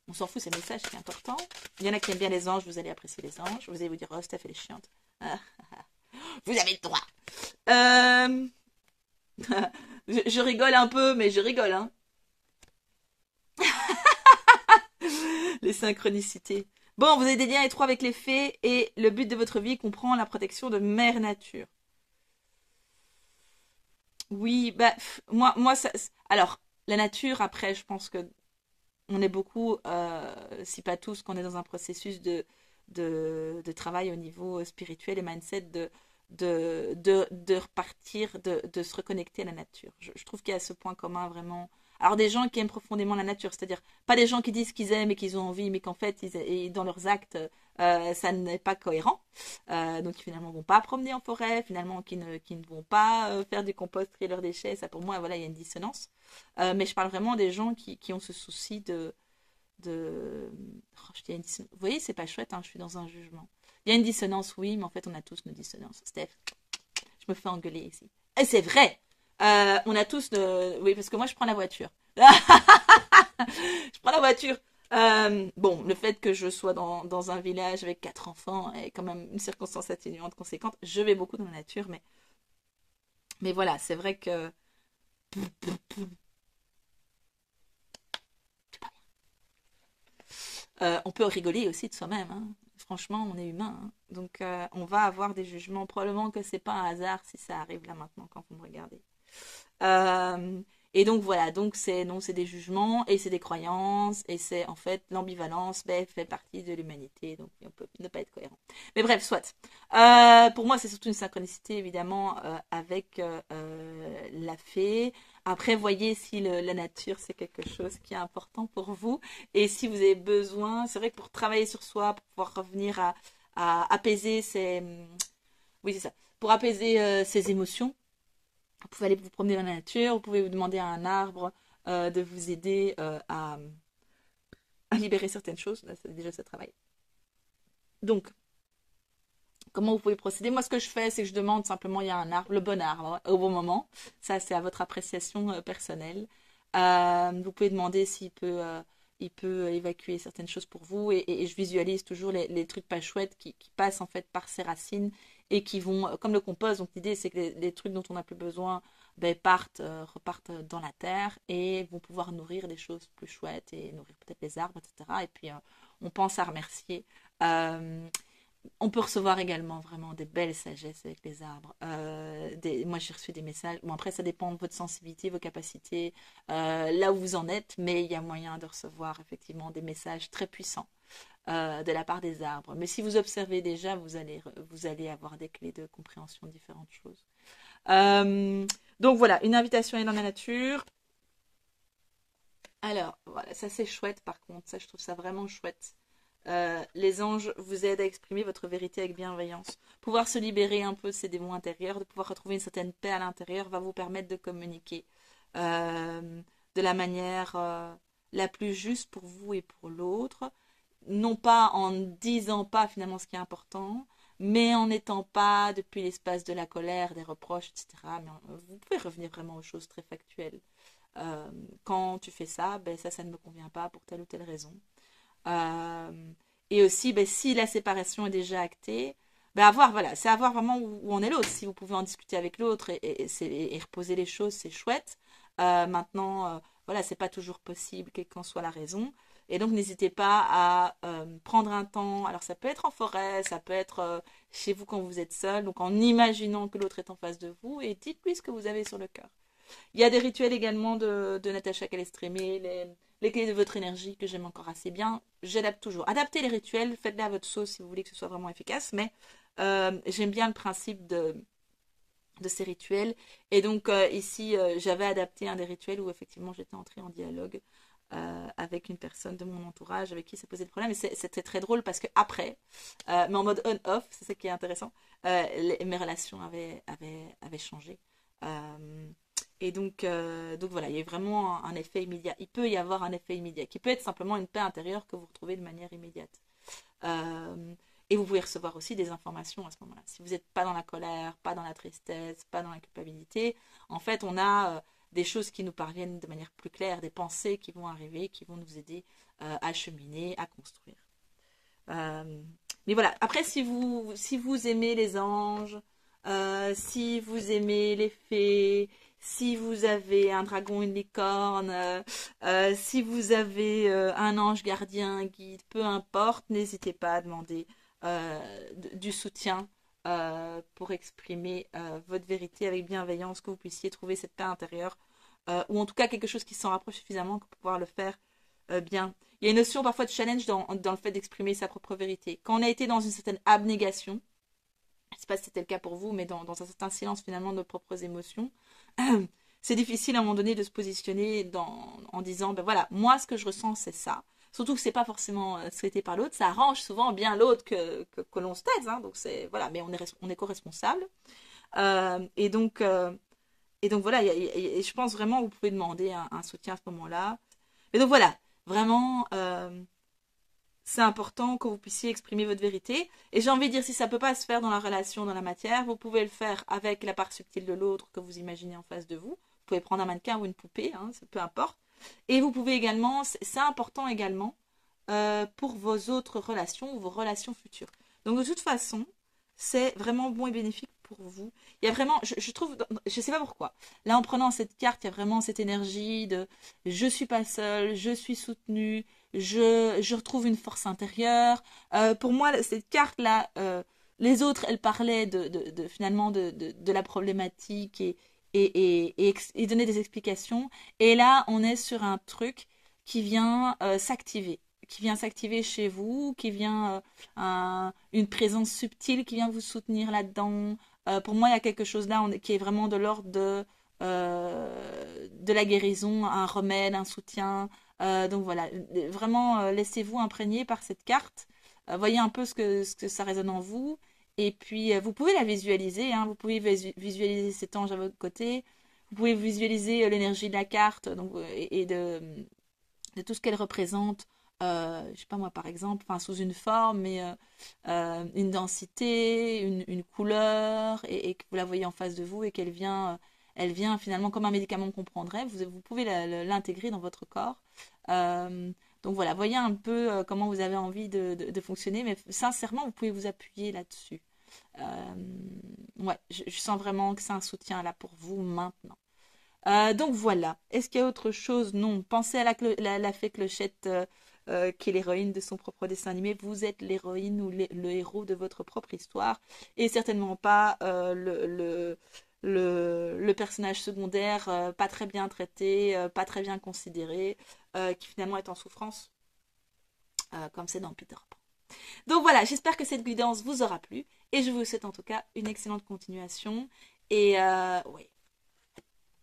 on s'en fout, c'est le message qui est important. Il y en a qui aiment bien les anges, vous allez apprécier les anges. Vous allez vous dire, oh, Steph, elle est chiante. Vous avez le droit. Euh... je rigole un peu, mais je rigole, hein. Les synchronicités. Bon, vous avez des liens étroits avec les fées et le but de votre vie comprend la protection de Mère Nature. Oui, bah, moi, alors, la nature, après, je pense que on est beaucoup, si pas tous, qu'on est dans un processus de travail au niveau spirituel et mindset de repartir, de se reconnecter à la nature. Je trouve qu'il y a ce point commun vraiment Alors des gens qui aiment profondément la nature, c'est-à-dire pas des gens qui disent qu'ils aiment et qu'ils ont envie, mais qu'en fait, dans leurs actes, ça n'est pas cohérent. Donc finalement, vont pas promener en forêt, finalement, qui ne vont pas faire du compost, trier leurs déchets. Ça, pour moi, voilà, il y a une dissonance. Mais je parle vraiment des gens qui ont ce souci oh, je dis une dissonance. Vous voyez, c'est pas chouette, hein, je suis dans un jugement. Il y a une dissonance, oui, mais en fait, on a tous nos dissonances. Steph, je me fais engueuler ici. Et c'est vrai. On a tous oui, parce que moi, je prends la voiture. Je prends la voiture. Bon, le fait que je sois dans un village avec 4 enfants est quand même une circonstance atténuante conséquente. Je vais beaucoup dans la nature, mais voilà, c'est vrai que on peut rigoler aussi de soi-même, hein. Franchement, on est humain, hein. Donc, on va avoir des jugements. Probablement que c'est pas un hasard si ça arrive là maintenant quand vous me regardez. Euh, et donc voilà, donc c'est non, c'est des jugements et c'est des croyances et c'est en fait l'ambivalence ben, fait partie de l'humanité, donc on peut ne pas être cohérent. Mais bref, soit. Pour moi, c'est surtout une synchronicité évidemment avec la fée. Après, voyez si la nature c'est quelque chose qui est important pour vous et si vous avez besoin, c'est vrai que pour travailler sur soi, pour pouvoir revenir à apaiser oui c'est ça, pour apaiser ses émotions. Vous pouvez aller vous promener dans la nature, vous pouvez vous demander à un arbre de vous aider à libérer certaines choses. Là, c'est déjà ce travail. Donc, comment vous pouvez procéder? Moi, ce que je fais, c'est que je demande simplement, il y a un arbre, le bon arbre, au bon moment. Ça, c'est à votre appréciation personnelle. Vous pouvez demander il peut évacuer certaines choses pour vous. Et je visualise toujours les trucs pas chouettes qui passent en fait par ses racines et qui vont, comme le compost. Donc l'idée, c'est que les trucs dont on n'a plus besoin ben, repartent dans la terre et vont pouvoir nourrir des choses plus chouettes et nourrir peut-être les arbres, etc. Et puis, on pense à remercier. Euh, on peut recevoir également vraiment des belles sagesses avec les arbres. Moi, j'ai reçu des messages. Bon, après, ça dépend de votre sensibilité, vos capacités, là où vous en êtes, mais il y a moyen de recevoir effectivement des messages très puissants de la part des arbres. Mais si vous observez déjà, vous allez avoir des clés de compréhension de différentes choses. Euh, donc voilà, une invitation à aller dans la nature. Alors, voilà, ça c'est chouette par contre, ça je trouve ça vraiment chouette. Les anges vous aident à exprimer votre vérité avec bienveillance. Pouvoir se libérer un peu de ces démons intérieurs, de pouvoir retrouver une certaine paix à l'intérieur, va vous permettre de communiquer de la manière la plus juste pour vous et pour l'autre. Non pas en disant pas finalement ce qui est important, mais en n'étant pas depuis l'espace de la colère, des reproches, etc. Mais vous pouvez revenir vraiment aux choses très factuelles. Quand tu fais ça, ben ça ne me convient pas pour telle ou telle raison. Euh, et aussi, ben, si la séparation est déjà actée, ben voilà, c'est à voir vraiment où en est l'autre. Si vous pouvez en discuter avec l'autre et reposer les choses, c'est chouette. Maintenant, voilà, c'est pas toujours possible, quelle qu'en soit la raison. Et donc, n'hésitez pas à prendre un temps. Alors, ça peut être en forêt, ça peut être chez vous quand vous êtes seul, donc en imaginant que l'autre est en face de vous, et dites-lui ce que vous avez sur le cœur. Il y a des rituels également de Natacha Calestrémé, les clés de votre énergie que j'aime encore assez bien. J'adapte toujours. Adaptez les rituels, faites-les à votre sauce si vous voulez que ce soit vraiment efficace, mais j'aime bien le principe de ces rituels. Et donc ici, j'avais adapté un des rituels où effectivement j'étais entrée en dialogue avec une personne de mon entourage avec qui ça posait le problème. Et c'était très drôle parce que après, mais en mode on-off, c'est ça qui est intéressant, mes relations avaient changé. Et donc voilà, il y a vraiment un effet immédiat. Il peut y avoir un effet immédiat qui peut être simplement une paix intérieure que vous retrouvez de manière immédiate. Euh, et vous pouvez recevoir aussi des informations à ce moment-là. Si vous n'êtes pas dans la colère, pas dans la tristesse, pas dans la culpabilité, en fait, on a des choses qui nous parviennent de manière plus claire, des pensées qui vont arriver, qui vont nous aider à cheminer, à construire. Euh, mais voilà, après, si vous aimez les anges, si vous aimez les fées, si vous avez un dragon, une licorne, si vous avez un ange gardien, un guide, peu importe, n'hésitez pas à demander du soutien pour exprimer votre vérité avec bienveillance, que vous puissiez trouver cette paix intérieure, ou en tout cas quelque chose qui s'en rapproche suffisamment pour pouvoir le faire bien. Il y a une notion parfois de challenge dans le fait d'exprimer sa propre vérité. Quand on a été dans une certaine abnégation, je ne sais pas si c'était le cas pour vous, mais dans un certain silence finalement de nos propres émotions, c'est difficile à un moment donné de se positionner en disant, ben voilà, moi ce que je ressens c'est ça. Surtout que c'est pas forcément souhaité par l'autre, ça arrange souvent bien l'autre que l'on se taise, hein, donc c'est voilà, mais on est co-responsable. Euh, et donc euh, et donc voilà, je pense vraiment que vous pouvez demander un soutien à ce moment-là. Et donc voilà, vraiment, c'est important que vous puissiez exprimer votre vérité. Et j'ai envie de dire, si ça ne peut pas se faire dans la relation, dans la matière, vous pouvez le faire avec la part subtile de l'autre que vous imaginez en face de vous. Vous pouvez prendre un mannequin ou une poupée, hein, peu importe. Et vous pouvez également, c'est important également pour vos autres relations ou vos relations futures. Donc de toute façon, c'est vraiment bon et bénéfique pour vous. Il y a vraiment, je trouve, je sais pas pourquoi. Là, en prenant cette carte, il y a vraiment cette énergie de je suis pas seule, je suis soutenue, je retrouve une force intérieure. Pour moi, cette carte-là, les autres, elles parlaient finalement de la problématique et donner des explications. Et là, on est sur un truc qui vient s'activer chez vous, qui vient une présence subtile qui vient vous soutenir là-dedans. Pour moi, il y a quelque chose là qui est vraiment de l'ordre de la guérison, un remède, un soutien. Donc voilà, vraiment laissez-vous imprégner par cette carte. Voyez un peu ce que ça résonne en vous. Et puis, vous pouvez la visualiser, hein, vous pouvez visualiser cet ange à votre côté. Vous pouvez visualiser l'énergie de la carte donc, et de tout ce qu'elle représente, je sais pas moi par exemple, enfin sous une forme, mais une densité, une couleur, et que vous la voyez en face de vous et elle vient finalement comme un médicament qu'on prendrait, vous pouvez l'intégrer dans votre corps. Euh, donc voilà, voyez un peu comment vous avez envie de fonctionner, mais sincèrement, vous pouvez vous appuyer là-dessus. Ouais, je sens vraiment que c'est un soutien là pour vous maintenant. Donc voilà. Est-ce qu'il y a autre chose? Non. Pensez à la fée Clochette qui est l'héroïne de son propre dessin animé. Vous êtes l'héroïne ou le héros de votre propre histoire et certainement pas le personnage secondaire pas très bien traité, pas très bien considéré, qui finalement est en souffrance, comme c'est dans Peter Pan. Donc voilà, j'espère que cette guidance vous aura plu et je vous souhaite en tout cas une excellente continuation. Et oui,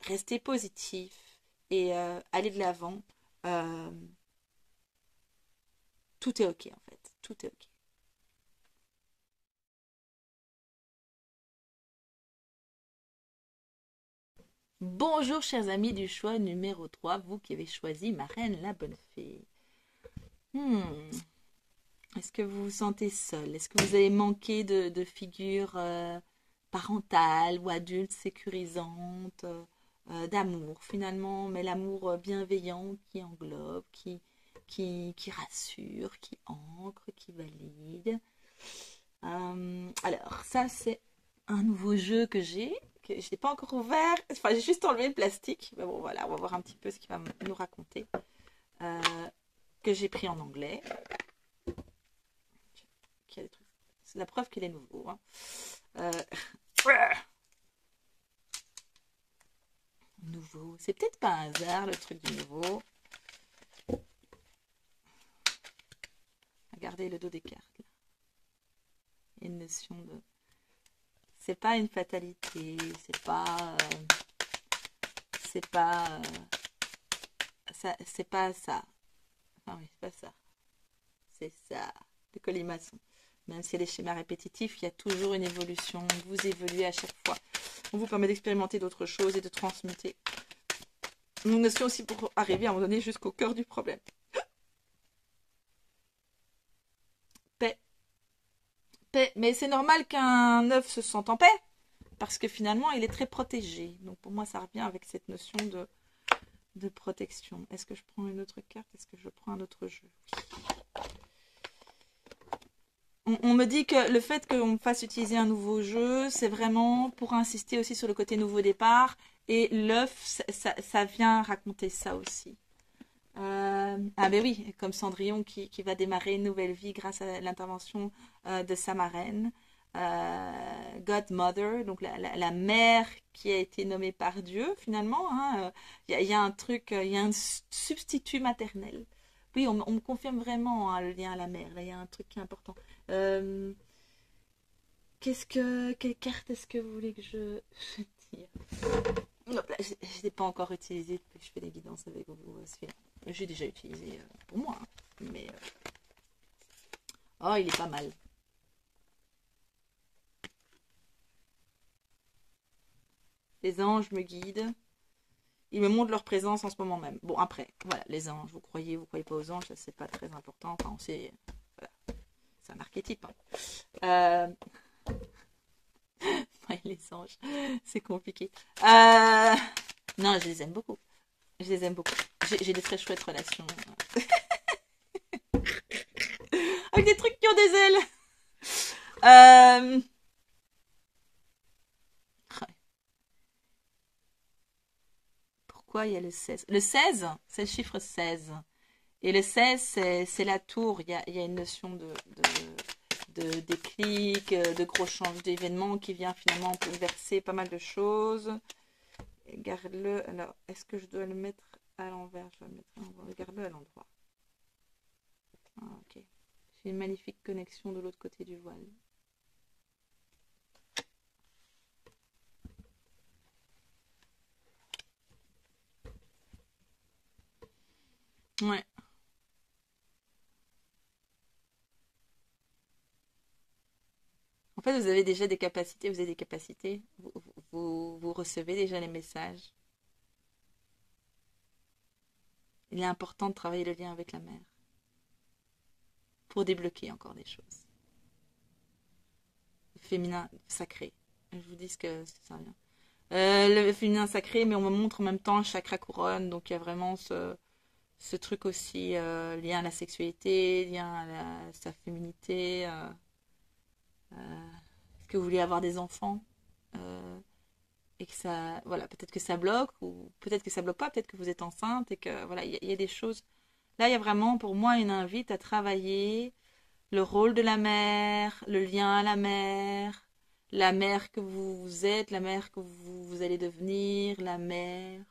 restez positif et allez de l'avant. Euh, tout est ok en fait. Tout est ok. Bonjour chers amis du choix numéro 3, vous qui avez choisi ma reine la bonne fée. Hmm. Est-ce que vous vous sentez seul? Est-ce que vous avez manqué de figures parentales ou adultes sécurisantes, d'amour finalement, mais l'amour bienveillant qui englobe, qui rassure, qui ancre, qui valide. Alors, ça, c'est un nouveau jeu que je n'ai pas encore ouvert. Enfin, j'ai juste enlevé le plastique. Mais bon, voilà, on va voir un petit peu ce qu'il va nous raconter. Euh, que j'ai pris en anglais. C'est la preuve qu'il est nouveau. Hein. Nouveau. C'est peut-être pas un hasard, le truc du nouveau. Regardez le dos des cartes. Là. Il y a une notion de... C'est pas une fatalité, c'est pas... c'est pas... c'est pas ça. Enfin oui, c'est pas ça. C'est ça. Le colimaçon. Même s'il y a des schémas répétitifs, il y a toujours une évolution. Vous évoluez à chaque fois. On vous permet d'expérimenter d'autres choses et de transmuter. Une notion aussi pour arriver à un moment donné jusqu'au cœur du problème. Paix. Paix. Mais c'est normal qu'un œuf se sente en paix. Parce que finalement, il est très protégé. Donc pour moi, ça revient avec cette notion de protection. Est-ce que je prends une autre carte? Est-ce que je prends un autre jeu? On me dit que le fait qu'on me fasse utiliser un nouveau jeu, c'est vraiment pour insister aussi sur le côté nouveau départ. Et l'œuf, ça vient raconter ça aussi. Ah ben oui, comme Cendrillon qui va démarrer une nouvelle vie grâce à l'intervention de sa marraine. Godmother, donc la mère qui a été nommée par Dieu finalement. Hein, y a un truc, il y a un substitut maternel. Oui, on me confirme vraiment hein, le lien à la mère. Là, il y a un truc qui est important. Euh, quelle carte est-ce que vous voulez que je tire? Hop là, je ne l'ai pas encore utilisé depuis que je fais des guidances avec vous. J'ai déjà utilisé pour moi, hein. Mais oh, il est pas mal. Les anges me guident. Ils me montrent leur présence en ce moment même. Bon, après, voilà, les anges, vous croyez pas aux anges, ça c'est pas très important. Enfin, on sait, voilà, c'est un archétype, hein. Ouais, les anges, c'est compliqué. Non, je les aime beaucoup. Je les aime beaucoup. J'ai des très chouettes relations. Avec des trucs qui ont des ailes. Euh... Pourquoi il y a le 16? Le 16, c'est le chiffre 16. Et le 16, c'est la tour. Il y a une notion de déclic, de gros change d'événements qui vient finalement bouleverser pas mal de choses. Garde-le. Alors, est-ce que je dois le mettre à l'envers? Je vais le mettre à l'endroit. Garde-le à l'endroit. Ah, ok. J'ai une magnifique connexion de l'autre côté du voile. Ouais. En fait, vous avez déjà des capacités, vous avez des capacités, vous recevez déjà les messages. Il est important de travailler le lien avec la mère pour débloquer encore des choses. Le féminin sacré. Je vous dis ce que ça vient. Le féminin sacré, mais on me montre en même temps le chakra couronne, donc il y a vraiment ce truc aussi lien à la sexualité, lien à sa féminité. Est-ce que vous voulez avoir des enfants et que ça, voilà, peut-être que ça bloque ou peut-être que ça bloque pas, peut-être que vous êtes enceinte et que voilà, il y a des choses. Là, il y a vraiment pour moi une invite à travailler le rôle de la mère, le lien à la mère que vous êtes, la mère que vous allez devenir, la mère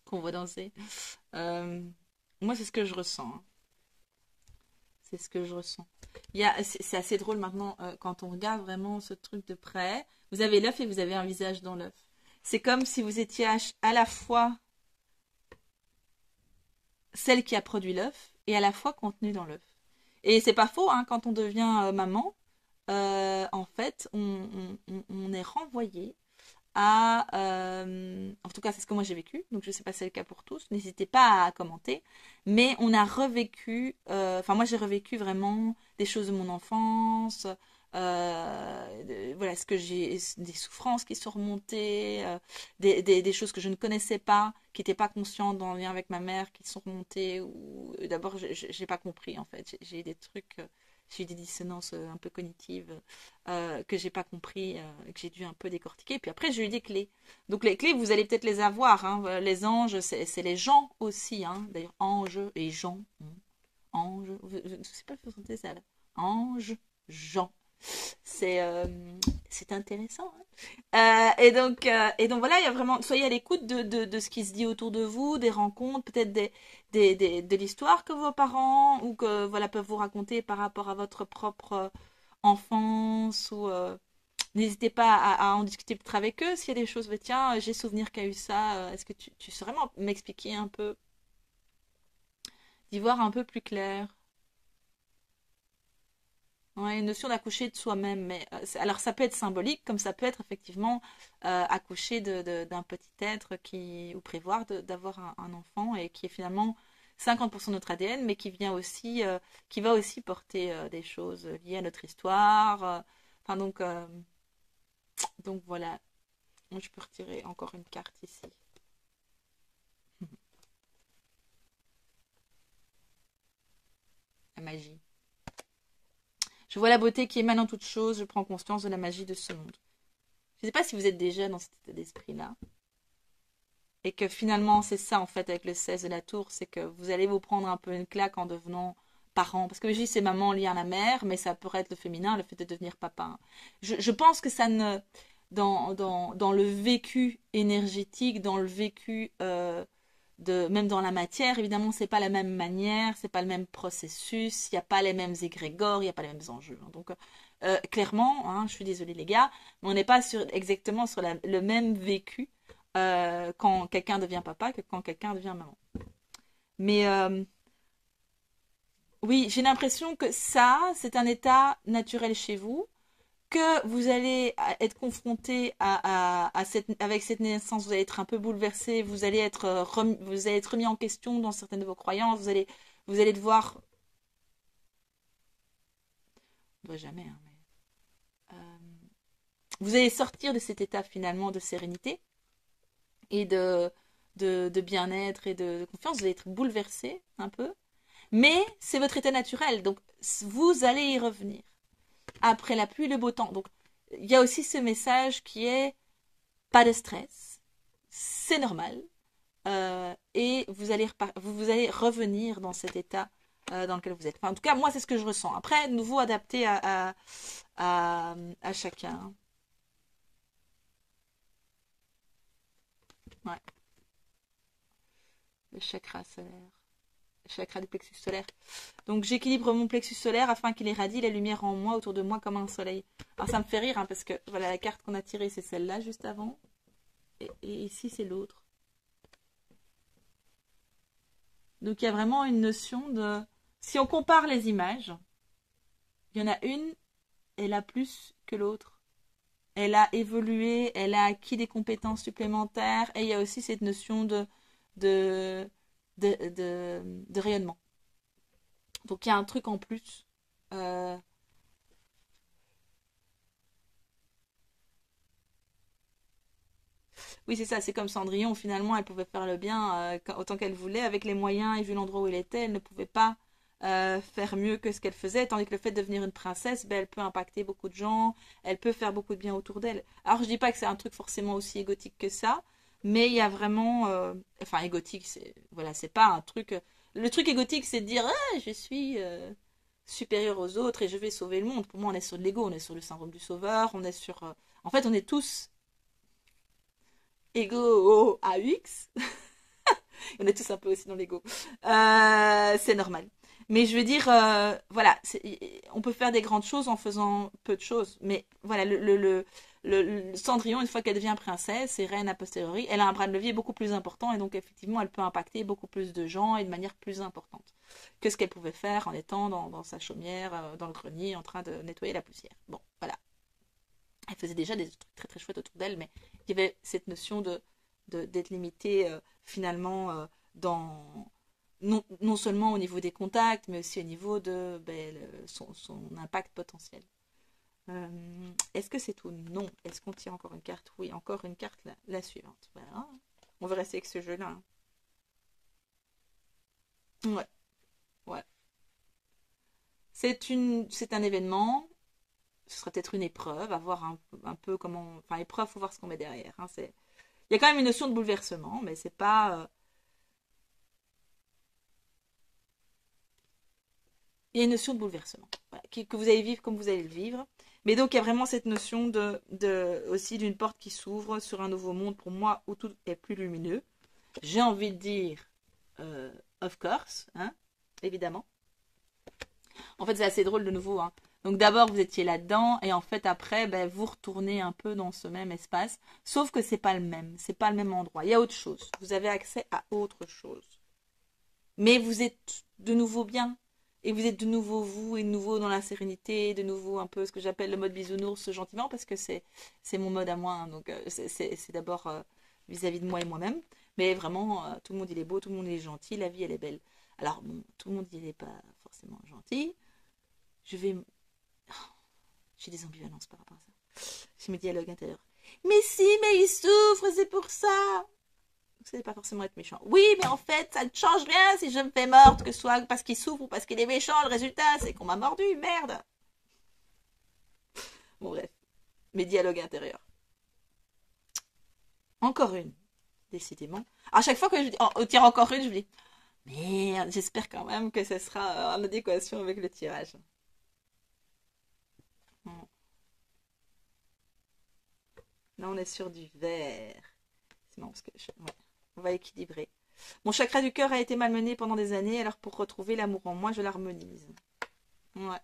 qu'on va danser. Euh, Moi, c'est ce que je ressens, hein. C'est ce que je ressens. C'est assez drôle maintenant quand on regarde vraiment ce truc de près. Vous avez l'œuf et vous avez un visage dans l'œuf. C'est comme si vous étiez à la fois celle qui a produit l'œuf et à la fois contenue dans l'œuf. Et c'est pas faux, hein, quand on devient maman, en fait, on est renvoyé en tout cas c'est ce que moi j'ai vécu, donc je sais pas si c'est le cas pour tous, n'hésitez pas à commenter, mais on a revécu, enfin moi j'ai revécu vraiment des choses de mon enfance, voilà, ce que j'ai, des souffrances qui sont remontées, des choses que je ne connaissais pas, qui n'étaient pas conscientes dans le lien avec ma mère, qui sont remontées, ou d'abord j'ai pas compris en fait, j'ai des trucs, j'ai eu des dissonances un peu cognitives que j'ai pas compris, que j'ai dû un peu décortiquer. Puis après, j'ai eu des clés. Donc les clés, vous allez peut-être les avoir, hein. Les anges, c'est les gens aussi, hein. D'ailleurs, anges et gens. Anges. Je ne sais pas si vous sentez ça là. Ange, Jean. C'est intéressant, hein. Et donc voilà, il y a vraiment, soyez à l'écoute de ce qui se dit autour de vous, des rencontres, peut-être de l'histoire que vos parents ou que voilà peuvent vous raconter par rapport à votre propre enfance ou n'hésitez pas à en discuter peut-être avec eux s'il y a des choses, mais tiens, j'ai souvenir qu'il y a eu ça, est-ce que tu saurais m'expliquer un peu, d'y voir un peu plus clair? Ouais, une notion d'accoucher de soi-même, mais alors ça peut être symbolique, comme ça peut être effectivement accoucher d'un petit être ou prévoir d'avoir un enfant et qui est finalement 50% de notre ADN, mais qui vient aussi, qui va aussi porter des choses liées à notre histoire. Enfin donc voilà. Je peux retirer encore une carte ici. La magie. Je vois la beauté qui émane en toute chose. Je prends conscience de la magie de ce monde. Je ne sais pas si vous êtes déjà dans cet état d'esprit-là. Et que finalement, c'est ça en fait avec le 16 de la tour. C'est que vous allez vous prendre un peu une claque en devenant parent. Parce que je dis c'est maman liée à la mère, mais ça pourrait être le féminin, le fait de devenir papa. Je pense que ça ne... Dans le vécu énergétique, dans le vécu même dans la matière, évidemment, c'est pas la même manière, c'est pas le même processus, il n'y a pas les mêmes égrégores, il n'y a pas les mêmes enjeux, hein. Donc, clairement, hein, je suis désolée les gars, mais on n'est pas exactement sur le même vécu quand quelqu'un devient papa que quand quelqu'un devient maman. Mais oui, j'ai l'impression que ça, c'est un état naturel chez vous, que vous allez être confronté avec cette naissance, vous allez être un peu bouleversé, vous allez être remis en question dans certaines de vos croyances, vous allez devoir, on ne doit jamais, hein, mais, vous allez sortir de cet état finalement de sérénité et de bien-être et de confiance, vous allez être bouleversé un peu, mais c'est votre état naturel, donc vous allez y revenir après la pluie, le beau temps. Donc il y a aussi ce message qui est pas de stress, c'est normal, et vous allez revenir dans cet état dans lequel vous êtes. Enfin, en tout cas, moi, c'est ce que je ressens. Après, nouveau adapté à chacun. Ouais, le chakra solaire, le chakra du plexus solaire. Donc, j'équilibre mon plexus solaire afin qu'il irradie la lumière en moi, autour de moi, comme un soleil. Alors, ça me fait rire, hein, parce que voilà, la carte qu'on a tirée, c'est celle-là, juste avant. Et ici, c'est l'autre. Donc il y a vraiment une notion de... Si on compare les images, il y en a une, elle a plus que l'autre. Elle a évolué, elle a acquis des compétences supplémentaires, et il y a aussi cette notion de, de rayonnement. Donc il y a un truc en plus. Euh, Oui, c'est ça, c'est comme Cendrillon, finalement, elle pouvait faire le bien autant qu'elle voulait, avec les moyens, et vu l'endroit où elle était, elle ne pouvait pas faire mieux que ce qu'elle faisait, tandis que le fait de devenir une princesse, ben, elle peut impacter beaucoup de gens, elle peut faire beaucoup de bien autour d'elle. Alors, je dis pas que c'est un truc forcément aussi égotique que ça, mais il y a vraiment... enfin, égotique, c'est voilà, c'est pas un truc... le truc égotique, c'est de dire, ah, je suis supérieur aux autres et je vais sauver le monde. Pour moi, on est sur de l'ego, on est sur le syndrome du sauveur, on est sur... en fait, on est tous ego AUX. On est tous un peu aussi dans l'ego. C'est normal. Mais je veux dire, voilà, on peut faire des grandes choses en faisant peu de choses. Mais voilà, le Cendrillon, une fois qu'elle devient princesse et reine a posteriori, elle a un bras de levier beaucoup plus important et donc effectivement, elle peut impacter beaucoup plus de gens et de manière plus importante que ce qu'elle pouvait faire en étant dans sa chaumière, dans le grenier, en train de nettoyer la poussière. Bon, voilà. Elle faisait déjà des trucs très très chouettes autour d'elle, mais il y avait cette notion d'être limitée finalement dans non seulement au niveau des contacts, mais aussi au niveau de ben, son impact potentiel. Est-ce que c'est tout? Non. Est-ce qu'on tire encore une carte? Oui, encore une carte, la suivante. Voilà. On va rester avec ce jeu-là. Hein. Ouais, ouais. C'est un événement. Ce sera peut-être une épreuve, à voir un peu comment. Enfin, épreuve, faut voir ce qu'on met derrière. Hein. Il y a quand même une notion de bouleversement, mais c'est pas. Il y a une notion de bouleversement voilà, que vous allez vivre comme vous allez le vivre. Mais donc il y a vraiment cette notion aussi d'une porte qui s'ouvre sur un nouveau monde pour moi où tout est plus lumineux. J'ai envie de dire, of course, hein, évidemment. En fait, c'est assez drôle de nouveau. Hein. Donc d'abord, vous étiez là-dedans, et en fait, après, ben, vous retournez un peu dans ce même espace. Sauf que c'est pas le même. C'est pas le même endroit. Il y a autre chose. Vous avez accès à autre chose. Mais vous êtes de nouveau bien. Et vous êtes de nouveau vous, et de nouveau dans la sérénité, de nouveau un peu ce que j'appelle le mode bisounours gentiment, parce que c'est mon mode à moi. Hein. Donc c'est d'abord vis-à-vis de moi et moi-même. Mais vraiment, tout le monde il est beau, tout le monde il est gentil, la vie elle est belle. Alors bon, tout le monde il n'est pas forcément gentil. Je vais... Oh, j'ai des ambivalences par rapport à ça. J'ai mes dialogues intérieurs. Mais si, mais il souffre, c'est pour ça. C'est pas forcément être méchant. Oui, mais en fait, ça ne change rien si je me fais morte, que ce soit parce qu'il souffre ou parce qu'il est méchant. Le résultat, c'est qu'on m'a mordu, merde. Bon, bref. Mes dialogues intérieurs. Encore une, décidément. À chaque fois que je tire encore une, je me dis merde, j'espère quand même que ce sera en adéquation avec le tirage. Bon. Là, on est sur du vert. C'est marrant parce que ouais, on va équilibrer. Mon chakra du cœur a été malmené pendant des années, alors pour retrouver l'amour en moi, je l'harmonise. Ouais.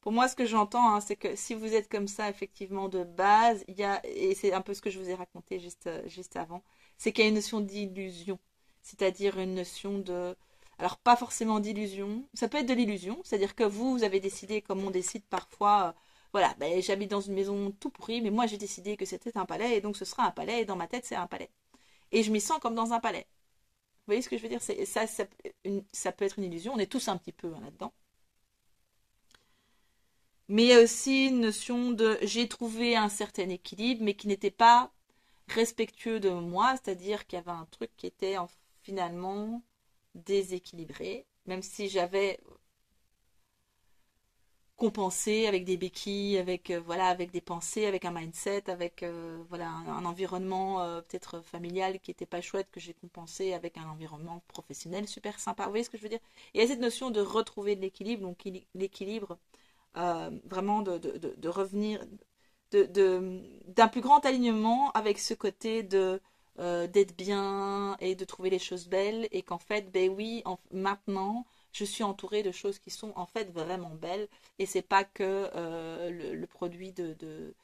Pour moi, ce que j'entends, hein, c'est que si vous êtes comme ça, effectivement, de base, il y a, et c'est un peu ce que je vous ai raconté juste avant, c'est qu'il y a une notion d'illusion. C'est-à-dire une notion de... Alors, pas forcément d'illusion. Ça peut être de l'illusion. C'est-à-dire que vous avez décidé, comme on décide parfois, voilà, ben, j'habite dans une maison tout pourrie, mais moi j'ai décidé que c'était un palais, et donc ce sera un palais, et dans ma tête, c'est un palais. Et je m'y sens comme dans un palais. Vous voyez ce que je veux dire? Ça peut être une illusion. On est tous un petit peu hein, là-dedans. Mais il y a aussi une notion de j'ai trouvé un certain équilibre, mais qui n'était pas respectueux de moi, c'est-à-dire qu'il y avait un truc qui était finalement déséquilibré, même si j'avais compensé avec des béquilles, avec voilà, avec des pensées, avec un mindset, avec voilà un environnement peut-être familial qui était pas chouette que j'ai compensé avec un environnement professionnel super sympa. Vous voyez ce que je veux dire? Il y a cette notion de retrouver de l'équilibre, donc l'équilibre vraiment de revenir d'un plus grand alignement avec ce côté de d'être bien et de trouver les choses belles et qu'en fait ben oui maintenant je suis entourée de choses qui sont en fait vraiment belles et c'est pas que le produit de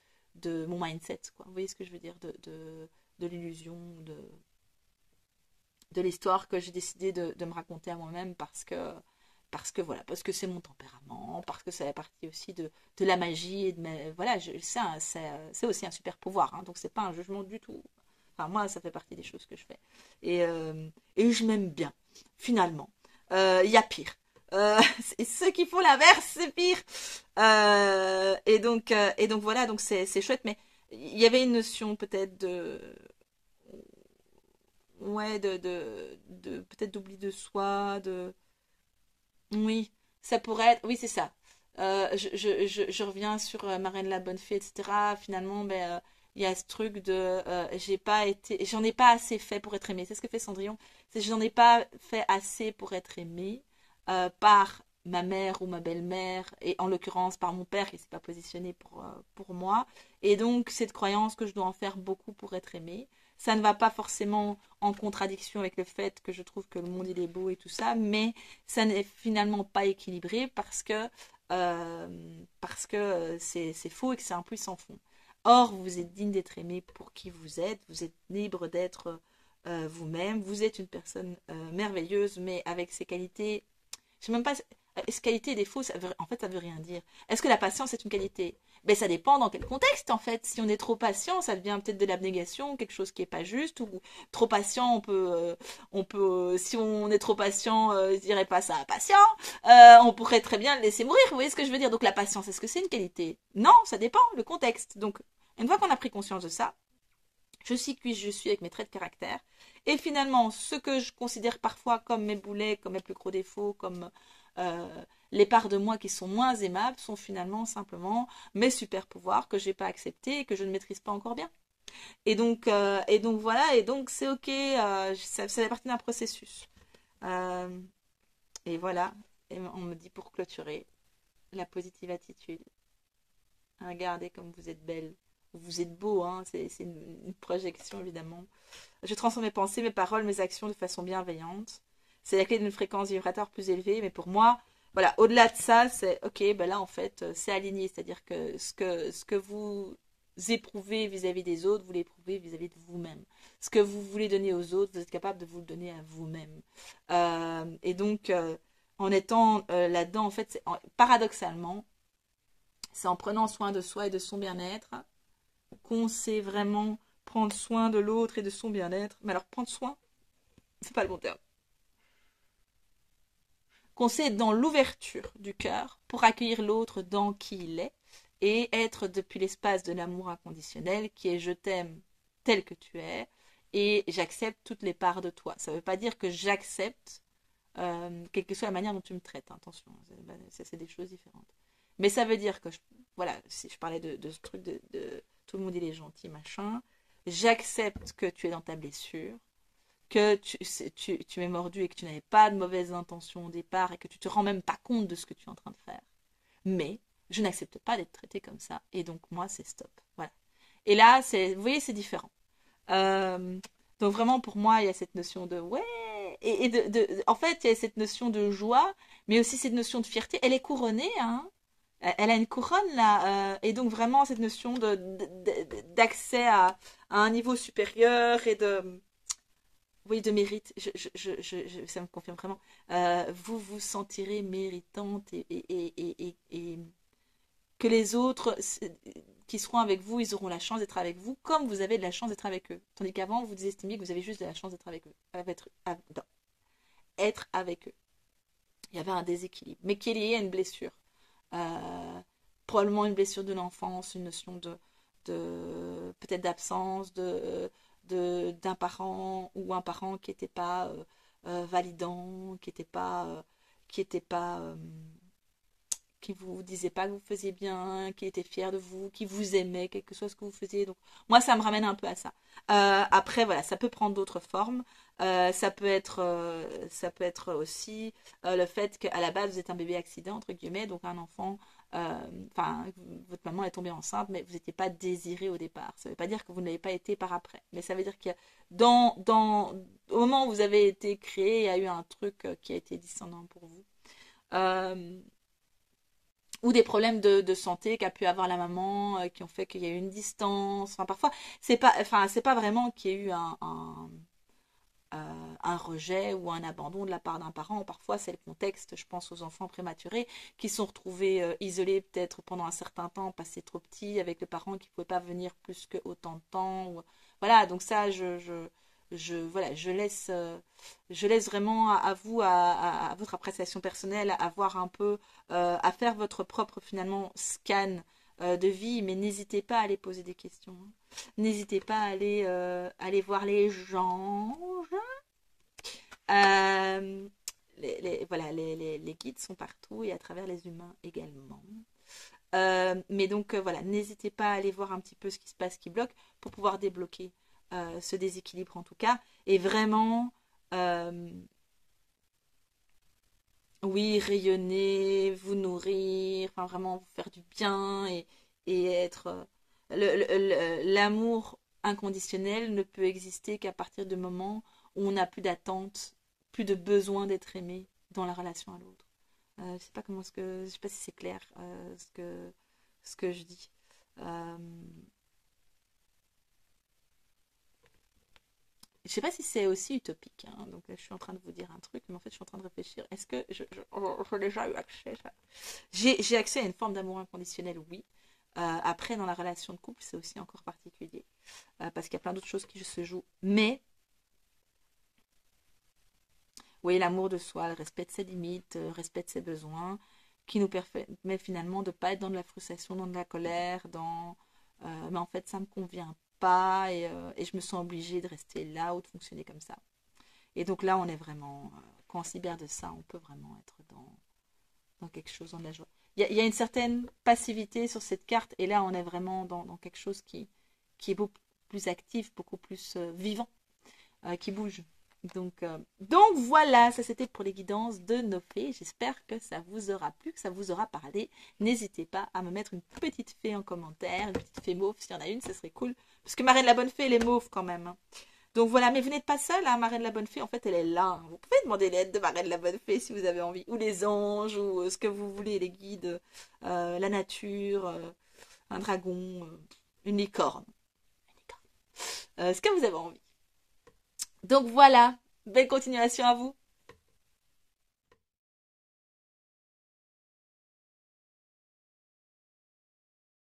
mon mindset quoi. Vous voyez ce que je veux dire de l'illusion de l'histoire que j'ai décidé de me raconter à moi-même parce que voilà, parce que c'est mon tempérament, parce que ça fait partie aussi de la magie et de voilà, c'est aussi un super pouvoir, hein, donc c'est pas un jugement du tout. Enfin moi, ça fait partie des choses que je fais et je m'aime bien. Finalement, il y a pire. C'est ceux qui font l'inverse, c'est pire. Et donc voilà, donc c'est chouette, mais il y avait une notion peut-être de ouais de peut-être d'oubli de soi, de oui, ça pourrait être. Oui, c'est ça. Je reviens sur Marraine la bonne fée, etc. Finalement, ben, il y a ce truc de j'ai pas été, j'en ai pas assez fait pour être aimée. C'est ce que fait Cendrillon. C'est j'en ai pas fait assez pour être aimée par ma mère ou ma belle-mère, et en l'occurrence par mon père qui s'est pas positionné pour moi. Et donc, cette croyance que je dois en faire beaucoup pour être aimée. Ça ne va pas forcément en contradiction avec le fait que je trouve que le monde il est beau et tout ça, mais ça n'est finalement pas équilibré parce que c'est faux et que c'est un puits sans fond. Or, vous êtes digne d'être aimé pour qui vous êtes libre d'être vous-même, vous êtes une personne merveilleuse, mais avec ses qualités, je sais même pas, est-ce qualité et défaut, en fait, ça veut rien dire. Est-ce que la patience est une qualité? Ben, ça dépend dans quel contexte, en fait. Si on est trop patient, ça devient peut-être de l'abnégation, quelque chose qui est pas juste, ou trop patient, si on est trop patient, je dirais pas ça, patient, on pourrait très bien le laisser mourir. Vous voyez ce que je veux dire? Donc, la patience, est-ce que c'est une qualité? Non, ça dépend, le contexte. Donc, une fois qu'on a pris conscience de ça, je suis qui je suis avec mes traits de caractère. Et finalement, ce que je considère parfois comme mes boulets, comme mes plus gros défauts, comme les parts de moi qui sont moins aimables, sont finalement simplement mes super pouvoirs que j'ai pas acceptés et que je ne maîtrise pas encore bien. Et donc voilà, et donc c'est ok, ça fait partie d'un processus. Euh, et voilà, et on me dit pour clôturer, la positive attitude. Regardez comme vous êtes belle. Vous êtes beau, hein, c'est une projection évidemment. Je transforme mes pensées, mes paroles, mes actions de façon bienveillante. C'est la clé d'une fréquence vibratoire plus élevée, mais pour moi, voilà, au-delà de ça, c'est ok, ben là en fait, c'est aligné, c'est-à-dire que ce que vous éprouvez vis-à-vis des autres, vous l'éprouvez vis-à-vis de vous-même. Ce que vous voulez donner aux autres, vous êtes capable de vous le donner à vous-même. Et donc, en étant là-dedans, en fait, paradoxalement, c'est en prenant soin de soi et de son bien-être qu'on sait vraiment prendre soin de l'autre et de son bien-être. Mais alors, prendre soin, c'est pas le bon terme. Qu'on sait être dans l'ouverture du cœur pour accueillir l'autre dans qui il est et être depuis l'espace de l'amour inconditionnel qui est je t'aime tel que tu es et j'accepte toutes les parts de toi. Ça ne veut pas dire que j'accepte quelle que soit la manière dont tu me traites. Attention, c'est des choses différentes. Mais ça veut dire que, voilà, si je parlais de ce truc de tout le monde il est gentil, machin, j'accepte que tu es dans ta blessure, que tu es mordu et que tu n'avais pas de mauvaises intentions au départ et que tu te rends même pas compte de ce que tu es en train de faire. Mais je n'accepte pas d'être traité comme ça et donc moi c'est stop. Voilà. Et là, vous voyez, c'est différent. Euh, donc vraiment pour moi, il y a cette notion de ouais en fait, il y a cette notion de joie, mais aussi cette notion de fierté. Elle est couronnée, hein. Elle a une couronne là, et donc vraiment cette notion d'accès à un niveau supérieur et de, oui, de mérite. Ça me confirme vraiment. Vous vous sentirez méritante et que les autres qui seront avec vous, ils auront la chance d'être avec vous comme vous avez de la chance d'être avec eux. Tandis qu'avant, vous estimiez que vous avez juste de la chance d'être avec eux, être avec eux. Il y avait un déséquilibre, mais qui est lié à une blessure. Euh, Probablement une blessure de l'enfance, une notion de peut-être d'absence d'un parent ou un parent qui n'était pas validant, qui était pas qui vous disait pas que vous faisiez bien, qui était fier de vous, qui vous aimait, quel que soit ce que vous faisiez. Donc moi, ça me ramène un peu à ça. Après, voilà, ça peut prendre d'autres formes. Ça peut être aussi le fait qu'à la base, vous êtes un bébé accident, entre guillemets, donc un enfant, enfin, votre maman est tombée enceinte, mais vous n'étiez pas désiré au départ. Ça ne veut pas dire que vous ne l'avez pas été par après, mais ça veut dire que au moment où vous avez été créé, il y a eu un truc qui a été descendant pour vous. Euh, ou des problèmes de santé qu'a pu avoir la maman qui ont fait qu'il y a eu une distance. Enfin, parfois, c'est pas vraiment qu'il y ait eu un rejet ou un abandon de la part d'un parent. Parfois, c'est le contexte, je pense aux enfants prématurés qui sont retrouvés isolés peut-être pendant un certain temps, passés trop petits, avec le parent qui ne pouvait pas venir plus que autant de temps. Voilà, donc ça, voilà, je laisse vraiment à vous, à votre appréciation personnelle, à voir un peu, à faire votre propre finalement scan de vie, mais n'hésitez pas à aller poser des questions, hein. N'hésitez pas à aller voir les gens. Euh, voilà, les guides sont partout et à travers les humains également. Mais donc voilà, n'hésitez pas à aller voir un petit peu ce qui se passe, qui bloque, pour pouvoir débloquer ce déséquilibre en tout cas. Et vraiment, euh, oui, rayonner, vous nourrir, enfin vraiment vous faire du bien et être... L'amour inconditionnel ne peut exister qu'à partir du moment où on n'a plus d'attente, plus de besoin d'être aimé dans la relation à l'autre. Je sais pas je sais pas si c'est clair ce que je dis. Euh, je sais pas si c'est aussi utopique, hein. Donc là, je suis en train de vous dire un truc, mais en fait, je suis en train de réfléchir. Est-ce que j'ai déjà eu accès à ça? J'ai accès à une forme d'amour inconditionnel, oui. Après, dans la relation de couple, c'est aussi encore particulier. Parce qu'il y a plein d'autres choses qui se jouent. Mais, oui, l'amour de soi, le respect de ses limites, le respect de ses besoins, qui nous permet finalement de ne pas être dans de la frustration, dans de la colère, mais en fait, ça ne me convient pas et je me sens obligée de rester là ou de fonctionner comme ça. Et donc là, on est vraiment, quand on se libère de ça, on peut vraiment être dans quelque chose, dans de la joie. Il y a une certaine passivité sur cette carte, et là, on est vraiment dans quelque chose qui est beaucoup plus actif, beaucoup plus vivant, qui bouge. Donc voilà, ça c'était pour les guidances de nos fées. J'espère que ça vous aura plu, que ça vous aura parlé. N'hésitez pas à me mettre une petite fée en commentaire, une petite fée mauve, s'il y en a une, ce serait cool. Parce que Marraine la Bonne Fée, elle est mauve quand même, hein. Donc voilà, mais vous n'êtes pas seul, hein, Marraine la Bonne Fée, en fait, elle est là, hein. Vous pouvez demander l'aide de Marraine la Bonne Fée si vous avez envie. Ou les anges, ou ce que vous voulez, les guides, la nature, un dragon, une licorne. Ce que vous avez envie. Donc voilà, belle continuation à vous.